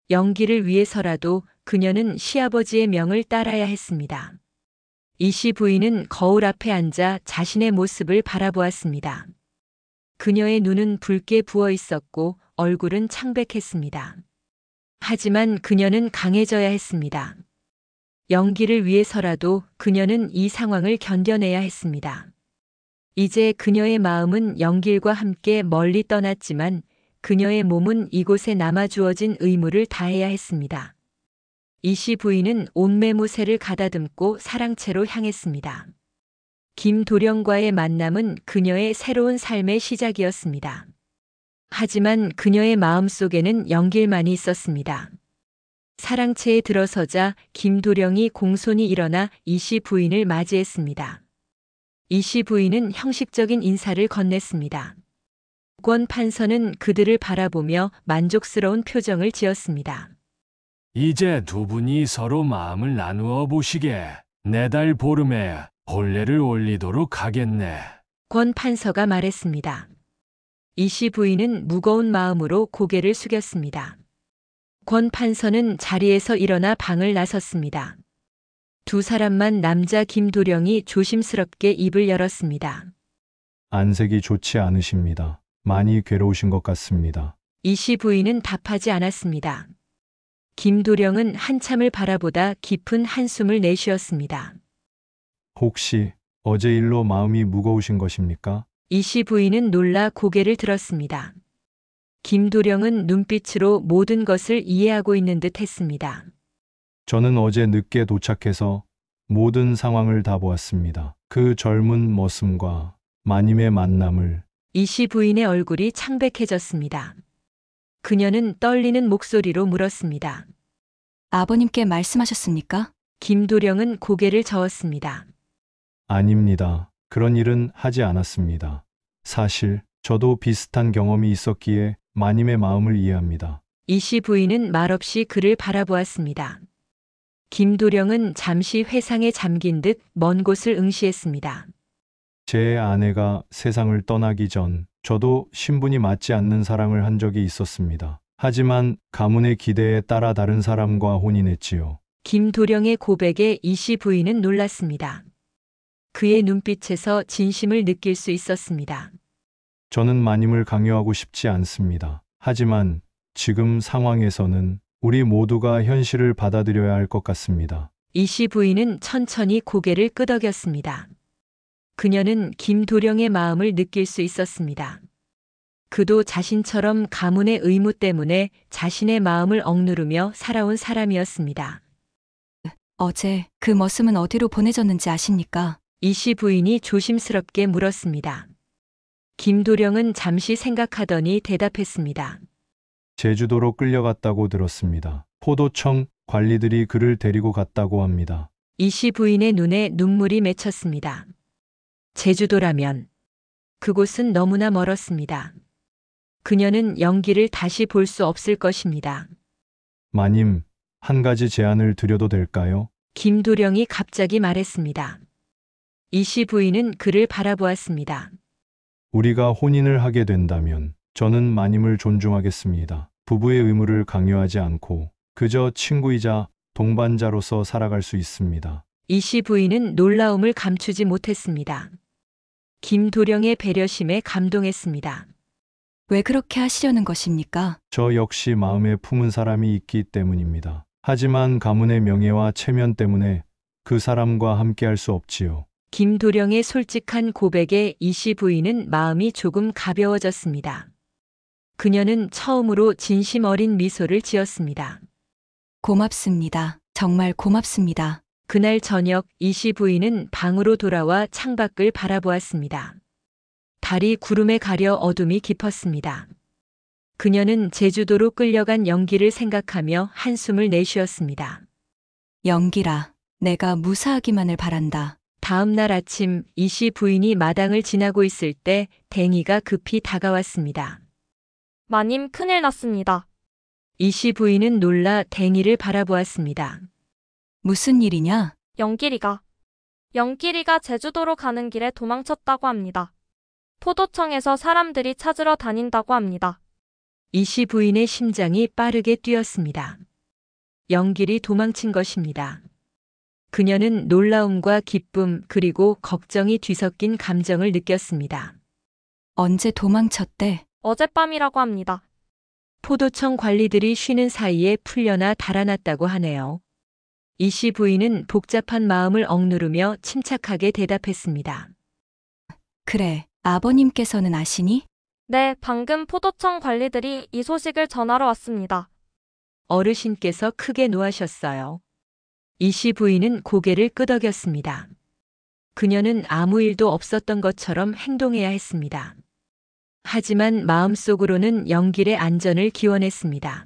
영길을 위해서라도 그녀는 시아버지의 명을 따라야 했습니다. 이씨 부인은 거울 앞에 앉아 자신의 모습을 바라보았습니다. 그녀의 눈은 붉게 부어 있었고 얼굴은 창백했습니다. 하지만 그녀는 강해져야 했습니다. 영길을 위해서라도 그녀는 이 상황을 견뎌내야 했습니다. 이제 그녀의 마음은 영길과 함께 멀리 떠났지만 그녀의 몸은 이곳에 남아 주어진 의무를 다해야 했습니다. 이씨 부인은 온매무새를 가다듬고 사랑채로 향했습니다. 김도령과의 만남은 그녀의 새로운 삶의 시작이었습니다. 하지만 그녀의 마음속에는 영길만이 있었습니다. 사랑채에 들어서자 김도령이 공손히 일어나 이씨 부인을 맞이했습니다. 이씨 부인은 형식적인 인사를 건넸습니다. 권 판서는 그들을 바라보며 만족스러운 표정을 지었습니다. 이제 두 분이 서로 마음을 나누어 보시게. 내달 보름에 혼례를 올리도록 하겠네. 권 판서가 말했습니다. 이씨 부인은 무거운 마음으로 고개를 숙였습니다. 권 판서는 자리에서 일어나 방을 나섰습니다. 두 사람만 남자 김도령이 조심스럽게 입을 열었습니다. 안색이 좋지 않으십니다. 많이 괴로우신 것 같습니다. 이씨 부인은 답하지 않았습니다. 김도령은 한참을 바라보다 깊은 한숨을 내쉬었습니다. 혹시 어제 일로 마음이 무거우신 것입니까? 이씨 부인은 놀라 고개를 들었습니다. 김도령은 눈빛으로 모든 것을 이해하고 있는 듯 했습니다. 저는 어제 늦게 도착해서 모든 상황을 다 보았습니다. 그 젊은 머슴과 마님의 만남을. 이씨 부인의 얼굴이 창백해졌습니다. 그녀는 떨리는 목소리로 물었습니다. 아버님께 말씀하셨습니까? 김도령은 고개를 저었습니다. 아닙니다. 그런 일은 하지 않았습니다. 사실 저도 비슷한 경험이 있었기에 마님의 마음을 이해합니다. 이씨 부인은 말없이 그를 바라보았습니다. 김도령은 잠시 회상에 잠긴 듯 먼 곳을 응시했습니다. 제 아내가 세상을 떠나기 전 저도 신분이 맞지 않는 사랑을 한 적이 있었습니다. 하지만 가문의 기대에 따라 다른 사람과 혼인했지요. 김도령의 고백에 이씨 부인은 놀랐습니다. 그의 눈빛에서 진심을 느낄 수 있었습니다. 저는 마님을 강요하고 싶지 않습니다. 하지만 지금 상황에서는 우리 모두가 현실을 받아들여야 할 것 같습니다. 이씨 부인은 천천히 고개를 끄덕였습니다. 그녀는 김도령의 마음을 느낄 수 있었습니다. 그도 자신처럼 가문의 의무 때문에 자신의 마음을 억누르며 살아온 사람이었습니다. 어제 그 머슴은 어디로 보내졌는지 아십니까? 이씨 부인이 조심스럽게 물었습니다. 김도령은 잠시 생각하더니 대답했습니다. 제주도로 끌려갔다고 들었습니다. 포도청 관리들이 그를 데리고 갔다고 합니다. 이씨 부인의 눈에 눈물이 맺혔습니다. 제주도라면 그곳은 너무나 멀었습니다. 그녀는 영길을 다시 볼 수 없을 것입니다. 마님, 한 가지 제안을 드려도 될까요? 김도령이 갑자기 말했습니다. 이씨 부인은 그를 바라보았습니다. 우리가 혼인을 하게 된다면 저는 마님을 존중하겠습니다. 부부의 의무를 강요하지 않고 그저 친구이자 동반자로서 살아갈 수 있습니다. 이씨 부인은 놀라움을 감추지 못했습니다. 김도령의 배려심에 감동했습니다. 왜 그렇게 하시려는 것입니까? 저 역시 마음에 품은 사람이 있기 때문입니다. 하지만 가문의 명예와 체면 때문에 그 사람과 함께할 수 없지요. 김도령의 솔직한 고백에 이씨 부인은 마음이 조금 가벼워졌습니다. 그녀는 처음으로 진심 어린 미소를 지었습니다. 고맙습니다. 정말 고맙습니다. 그날 저녁 이씨 부인은 방으로 돌아와 창밖을 바라보았습니다. 달이 구름에 가려 어둠이 깊었습니다. 그녀는 제주도로 끌려간 영기를 생각하며 한숨을 내쉬었습니다. 영기라, 내가 무사하기만을 바란다. 다음 날 아침 이씨 부인이 마당을 지나고 있을 때 댕이가 급히 다가왔습니다. 마님, 큰일 났습니다. 이씨 부인은 놀라 댕이를 바라보았습니다. 무슨 일이냐? 영길이가 제주도로 가는 길에 도망쳤다고 합니다. 포도청에서 사람들이 찾으러 다닌다고 합니다. 이씨 부인의 심장이 빠르게 뛰었습니다. 영길이 도망친 것입니다. 그녀는 놀라움과 기쁨 그리고 걱정이 뒤섞인 감정을 느꼈습니다. 언제 도망쳤대? 어젯밤이라고 합니다. 포도청 관리들이 쉬는 사이에 풀려나 달아났다고 하네요. 이씨 부인은 복잡한 마음을 억누르며 침착하게 대답했습니다. 그래, 아버님께서는 아시니? 네, 방금 포도청 관리들이 이 소식을 전하러 왔습니다. 어르신께서 크게 노하셨어요. 이씨 부인은 고개를 끄덕였습니다. 그녀는 아무 일도 없었던 것처럼 행동해야 했습니다. 하지만 마음속으로는 영길의 안전을 기원했습니다.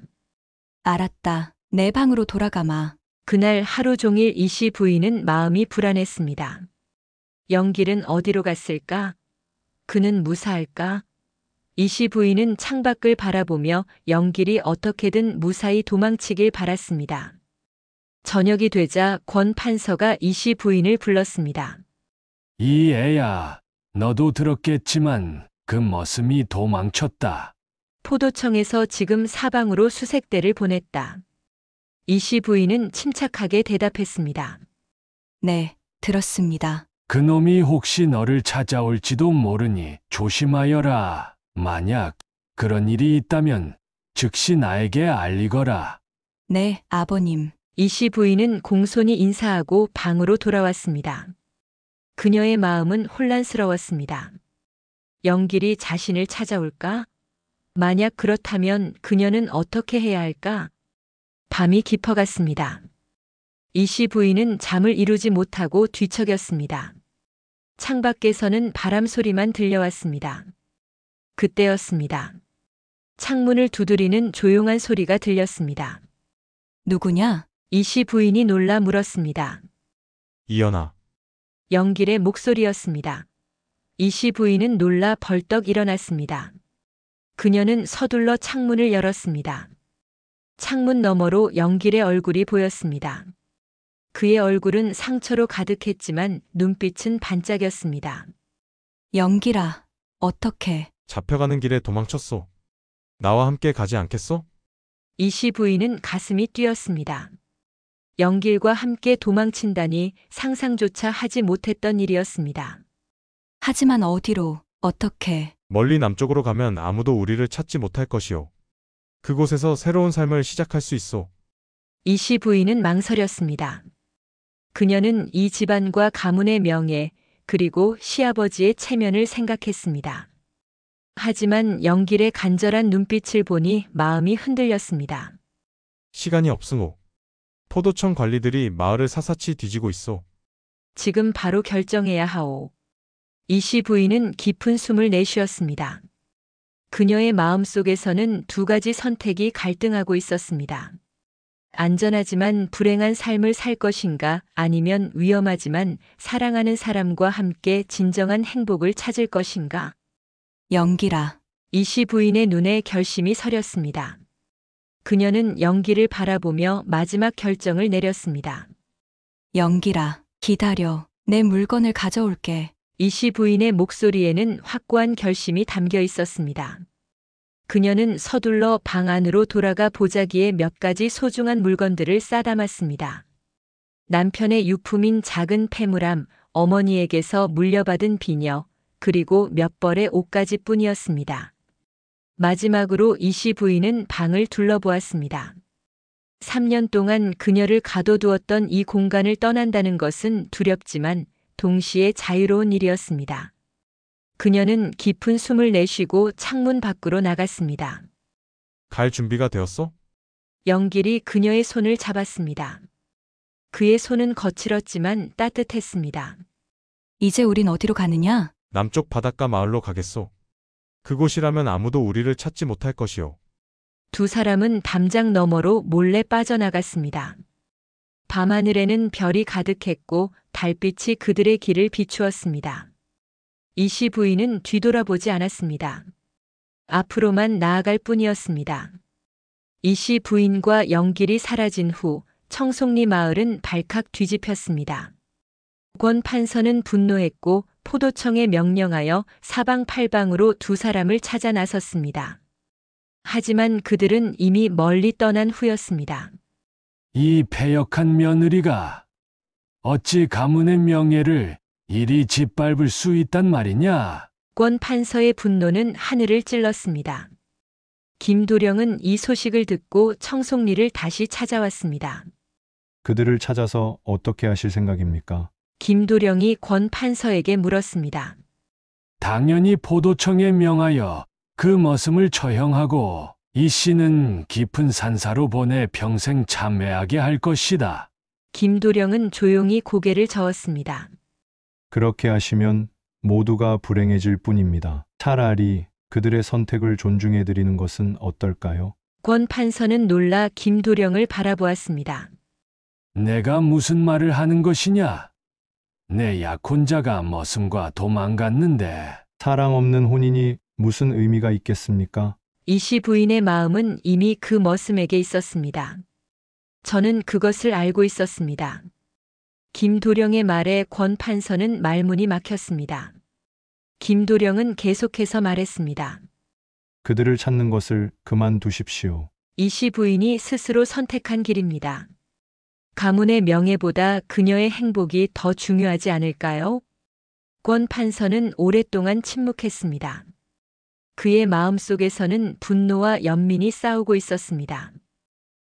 알았다. 내 방으로 돌아가마. 그날 하루 종일 이씨 부인은 마음이 불안했습니다. 영길은 어디로 갔을까? 그는 무사할까? 이씨 부인은 창밖을 바라보며 영길이 어떻게든 무사히 도망치길 바랐습니다. 저녁이 되자 권 판서가 이씨 부인을 불렀습니다. 이 애야, 너도 들었겠지만 그 머슴이 도망쳤다. 포도청에서 지금 사방으로 수색대를 보냈다. 이씨 부인은 침착하게 대답했습니다. 네, 들었습니다. 그놈이 혹시 너를 찾아올지도 모르니 조심하여라. 만약 그런 일이 있다면 즉시 나에게 알리거라. 네, 아버님. 이씨 부인은 공손히 인사하고 방으로 돌아왔습니다. 그녀의 마음은 혼란스러웠습니다. 영길이 자신을 찾아올까? 만약 그렇다면 그녀는 어떻게 해야 할까? 밤이 깊어갔습니다. 이씨 부인은 잠을 이루지 못하고 뒤척였습니다. 창밖에서는 바람 소리만 들려왔습니다. 그때였습니다. 창문을 두드리는 조용한 소리가 들렸습니다. 누구냐? 이씨 부인이 놀라 물었습니다. 이연아, 영길의 목소리였습니다. 이씨 부인은 놀라 벌떡 일어났습니다. 그녀는 서둘러 창문을 열었습니다. 창문 너머로 영길의 얼굴이 보였습니다. 그의 얼굴은 상처로 가득했지만 눈빛은 반짝였습니다. 영길아, 어떻게? 잡혀가는 길에 도망쳤소. 나와 함께 가지 않겠소? 이씨 부인은 가슴이 뛰었습니다. 영길과 함께 도망친다니 상상조차 하지 못했던 일이었습니다. 하지만 어디로, 어떻게? 멀리 남쪽으로 가면 아무도 우리를 찾지 못할 것이오. 그곳에서 새로운 삶을 시작할 수 있소. 이씨 부인은 망설였습니다. 그녀는 이 집안과 가문의 명예, 그리고 시아버지의 체면을 생각했습니다. 하지만 영길의 간절한 눈빛을 보니 마음이 흔들렸습니다. 시간이 없으오. 포도청 관리들이 마을을 사사치 뒤지고 있소. 지금 바로 결정해야 하오. 이씨 부인은 깊은 숨을 내쉬었습니다. 그녀의 마음속에서는 두 가지 선택이 갈등하고 있었습니다. 안전하지만 불행한 삶을 살 것인가, 아니면 위험하지만 사랑하는 사람과 함께 진정한 행복을 찾을 것인가. 영길아, 이씨 부인의 눈에 결심이 서렸습니다. 그녀는 영길을 바라보며 마지막 결정을 내렸습니다. 영길아, 기다려. 내 물건을 가져올게. 이씨 부인의 목소리에는 확고한 결심이 담겨 있었습니다. 그녀는 서둘러 방 안으로 돌아가 보자기에 몇 가지 소중한 물건들을 싸담았습니다. 남편의 유품인 작은 폐물함, 어머니에게서 물려받은 비녀, 그리고 몇 벌의 옷가지뿐이었습니다. 마지막으로 이씨 부인은 방을 둘러보았습니다. 3년 동안 그녀를 가둬두었던 이 공간을 떠난다는 것은 두렵지만 동시에 자유로운 일이었습니다. 그녀는 깊은 숨을 내쉬고 창문 밖으로 나갔습니다. 갈 준비가 되었어? 영길이 그녀의 손을 잡았습니다. 그의 손은 거칠었지만 따뜻했습니다. 이제 우린 어디로 가느냐? 남쪽 바닷가 마을로 가겠소. 그곳이라면 아무도 우리를 찾지 못할 것이오. 두 사람은 담장 너머로 몰래 빠져나갔습니다. 밤하늘에는 별이 가득했고 달빛이 그들의 길을 비추었습니다. 이씨 부인은 뒤돌아보지 않았습니다. 앞으로만 나아갈 뿐이었습니다. 이씨 부인과 영길이 사라진 후 청송리 마을은 발칵 뒤집혔습니다. 권 판서는 분노했고 포도청에 명령하여 사방팔방으로 두 사람을 찾아 나섰습니다. 하지만 그들은 이미 멀리 떠난 후였습니다. 이 패역한 며느리가 어찌 가문의 명예를 이리 짓밟을 수 있단 말이냐? 권 판서의 분노는 하늘을 찔렀습니다. 김도령은 이 소식을 듣고 청송리를 다시 찾아왔습니다. 그들을 찾아서 어떻게 하실 생각입니까? 김도령이 권 판서에게 물었습니다. 당연히 포도청에 명하여 그 머슴을 처형하고 이 씨는 깊은 산사로 보내 평생 참회하게 할 것이다. 김도령은 조용히 고개를 저었습니다. 그렇게 하시면 모두가 불행해질 뿐입니다. 차라리 그들의 선택을 존중해 드리는 것은 어떨까요? 권 판서는 놀라 김도령을 바라보았습니다. 내가 무슨 말을 하는 것이냐? 내 약혼자가 머슴과 도망갔는데 사랑 없는 혼인이 무슨 의미가 있겠습니까? 이씨 부인의 마음은 이미 그 머슴에게 있었습니다. 저는 그것을 알고 있었습니다. 김도령의 말에 권 판서는 말문이 막혔습니다. 김도령은 계속해서 말했습니다. 그들을 찾는 것을 그만두십시오. 이씨 부인이 스스로 선택한 길입니다. 가문의 명예보다 그녀의 행복이 더 중요하지 않을까요? 권 판서는 오랫동안 침묵했습니다. 그의 마음속에서는 분노와 연민이 싸우고 있었습니다.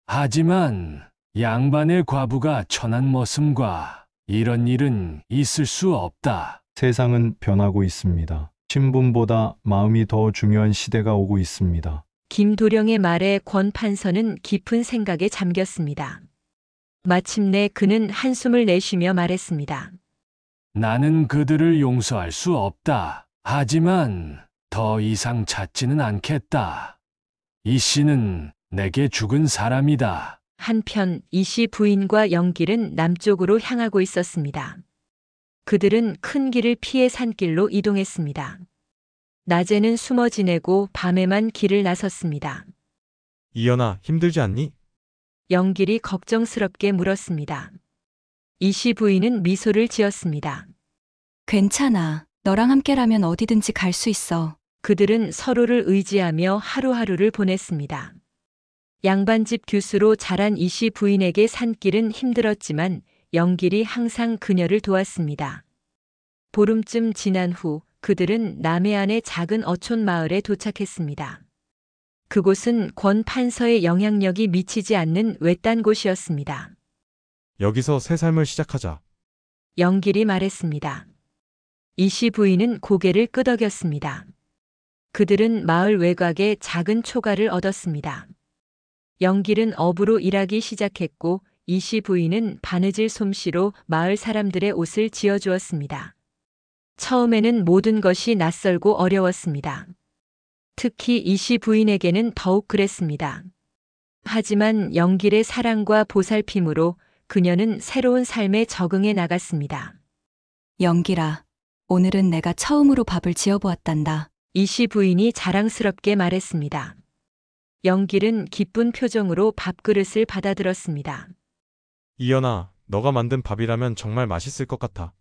하지만 양반의 과부가 천한 머슴과 이런 일은 있을 수 없다. 세상은 변하고 있습니다. 신분보다 마음이 더 중요한 시대가 오고 있습니다. 김도령의 말에 권 판서는 깊은 생각에 잠겼습니다. 마침내 그는 한숨을 내쉬며 말했습니다. 나는 그들을 용서할 수 없다. 하지만 더 이상 찾지는 않겠다. 이 씨는 내게 죽은 사람이다. 한편 이씨 부인과 영길은 남쪽으로 향하고 있었습니다. 그들은 큰 길을 피해 산길로 이동했습니다. 낮에는 숨어 지내고 밤에만 길을 나섰습니다. 이연아, 힘들지 않니? 영길이 걱정스럽게 물었습니다. 이씨 부인은 미소를 지었습니다. 괜찮아. 너랑 함께라면 어디든지 갈 수 있어. 그들은 서로를 의지하며 하루하루를 보냈습니다. 양반집 교수로 자란 이씨 부인에게 산길은 힘들었지만 영길이 항상 그녀를 도왔습니다. 보름쯤 지난 후 그들은 남해안의 작은 어촌 마을에 도착했습니다. 그곳은 권 판서의 영향력이 미치지 않는 외딴 곳이었습니다. 여기서 새 삶을 시작하자. 영길이 말했습니다. 이씨 부인은 고개를 끄덕였습니다. 그들은 마을 외곽에 작은 초가를 얻었습니다. 영길은 어부로 일하기 시작했고 이씨 부인은 바느질 솜씨로 마을 사람들의 옷을 지어주었습니다. 처음에는 모든 것이 낯설고 어려웠습니다. 특히 이씨 부인에게는 더욱 그랬습니다. 하지만 영길의 사랑과 보살핌으로 그녀는 새로운 삶에 적응해 나갔습니다. 영길아, 오늘은 내가 처음으로 밥을 지어보았단다. 이씨 부인이 자랑스럽게 말했습니다. 영길은 기쁜 표정으로 밥그릇을 받아들었습니다. 이연아, 너가 만든 밥이라면 정말 맛있을 것 같아.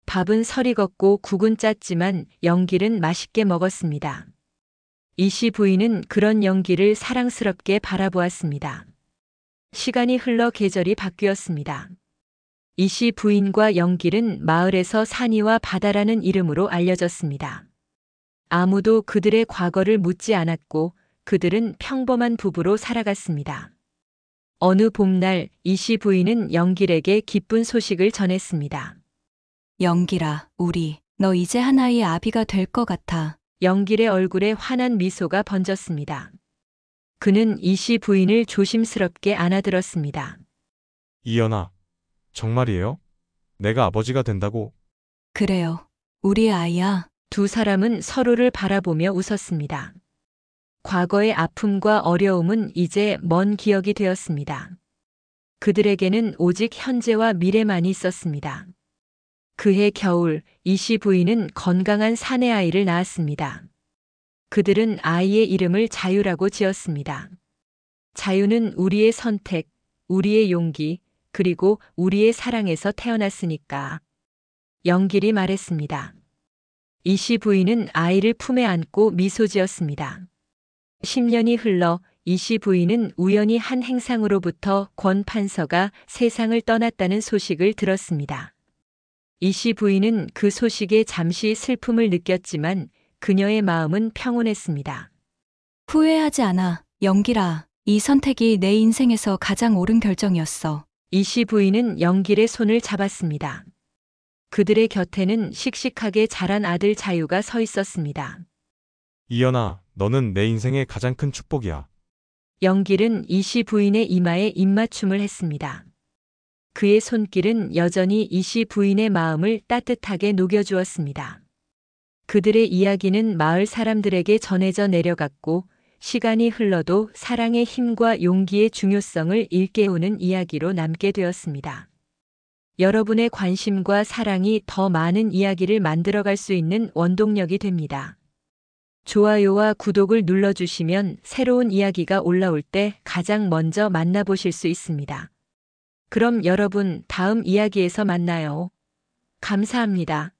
밥은 설이 걷고 국은 짰지만 영길은 맛있게 먹었습니다. 이씨 부인은 그런 영길을 사랑스럽게 바라보았습니다. 시간이 흘러 계절이 바뀌었습니다. 이씨 부인과 영길은 마을에서 산이와 바다라는 이름으로 알려졌습니다. 아무도 그들의 과거를 묻지 않았고 그들은 평범한 부부로 살아갔습니다. 어느 봄날 이씨 부인은 영길에게 기쁜 소식을 전했습니다. 영길아, 너 이제 하나의 아비가 될 것 같아. 영길의 얼굴에 환한 미소가 번졌습니다. 그는 이씨 부인을 조심스럽게 안아들었습니다. 이연아, 정말이에요? 내가 아버지가 된다고? 그래요. 우리의 아이야. 두 사람은 서로를 바라보며 웃었습니다. 과거의 아픔과 어려움은 이제 먼 기억이 되었습니다. 그들에게는 오직 현재와 미래만이 있었습니다. 그해 겨울 이씨 부인은 건강한 사내 아이를 낳았습니다. 그들은 아이의 이름을 자유라고 지었습니다. 자유는 우리의 선택, 우리의 용기, 그리고 우리의 사랑에서 태어났으니까. 영길이 말했습니다. 이씨 부인은 아이를 품에 안고 미소 지었습니다. 10년이 흘러 이씨 부인은 우연히 한 행상으로부터 권 판서가 세상을 떠났다는 소식을 들었습니다. 이씨 부인은 그 소식에 잠시 슬픔을 느꼈지만 그녀의 마음은 평온했습니다. 후회하지 않아. 영길아, 이 선택이 내 인생에서 가장 옳은 결정이었어. 이씨 부인은 영길의 손을 잡았습니다. 그들의 곁에는 씩씩하게 자란 아들 자유가 서 있었습니다. 이연아, 너는 내 인생의 가장 큰 축복이야. 영길은 이씨 부인의 이마에 입맞춤을 했습니다. 그의 손길은 여전히 이씨 부인의 마음을 따뜻하게 녹여주었습니다. 그들의 이야기는 마을 사람들에게 전해져 내려갔고 시간이 흘러도 사랑의 힘과 용기의 중요성을 일깨우는 이야기로 남게 되었습니다. 여러분의 관심과 사랑이 더 많은 이야기를 만들어갈 수 있는 원동력이 됩니다. 좋아요와 구독을 눌러주시면 새로운 이야기가 올라올 때 가장 먼저 만나보실 수 있습니다. 그럼 여러분 다음 이야기에서 만나요. 감사합니다.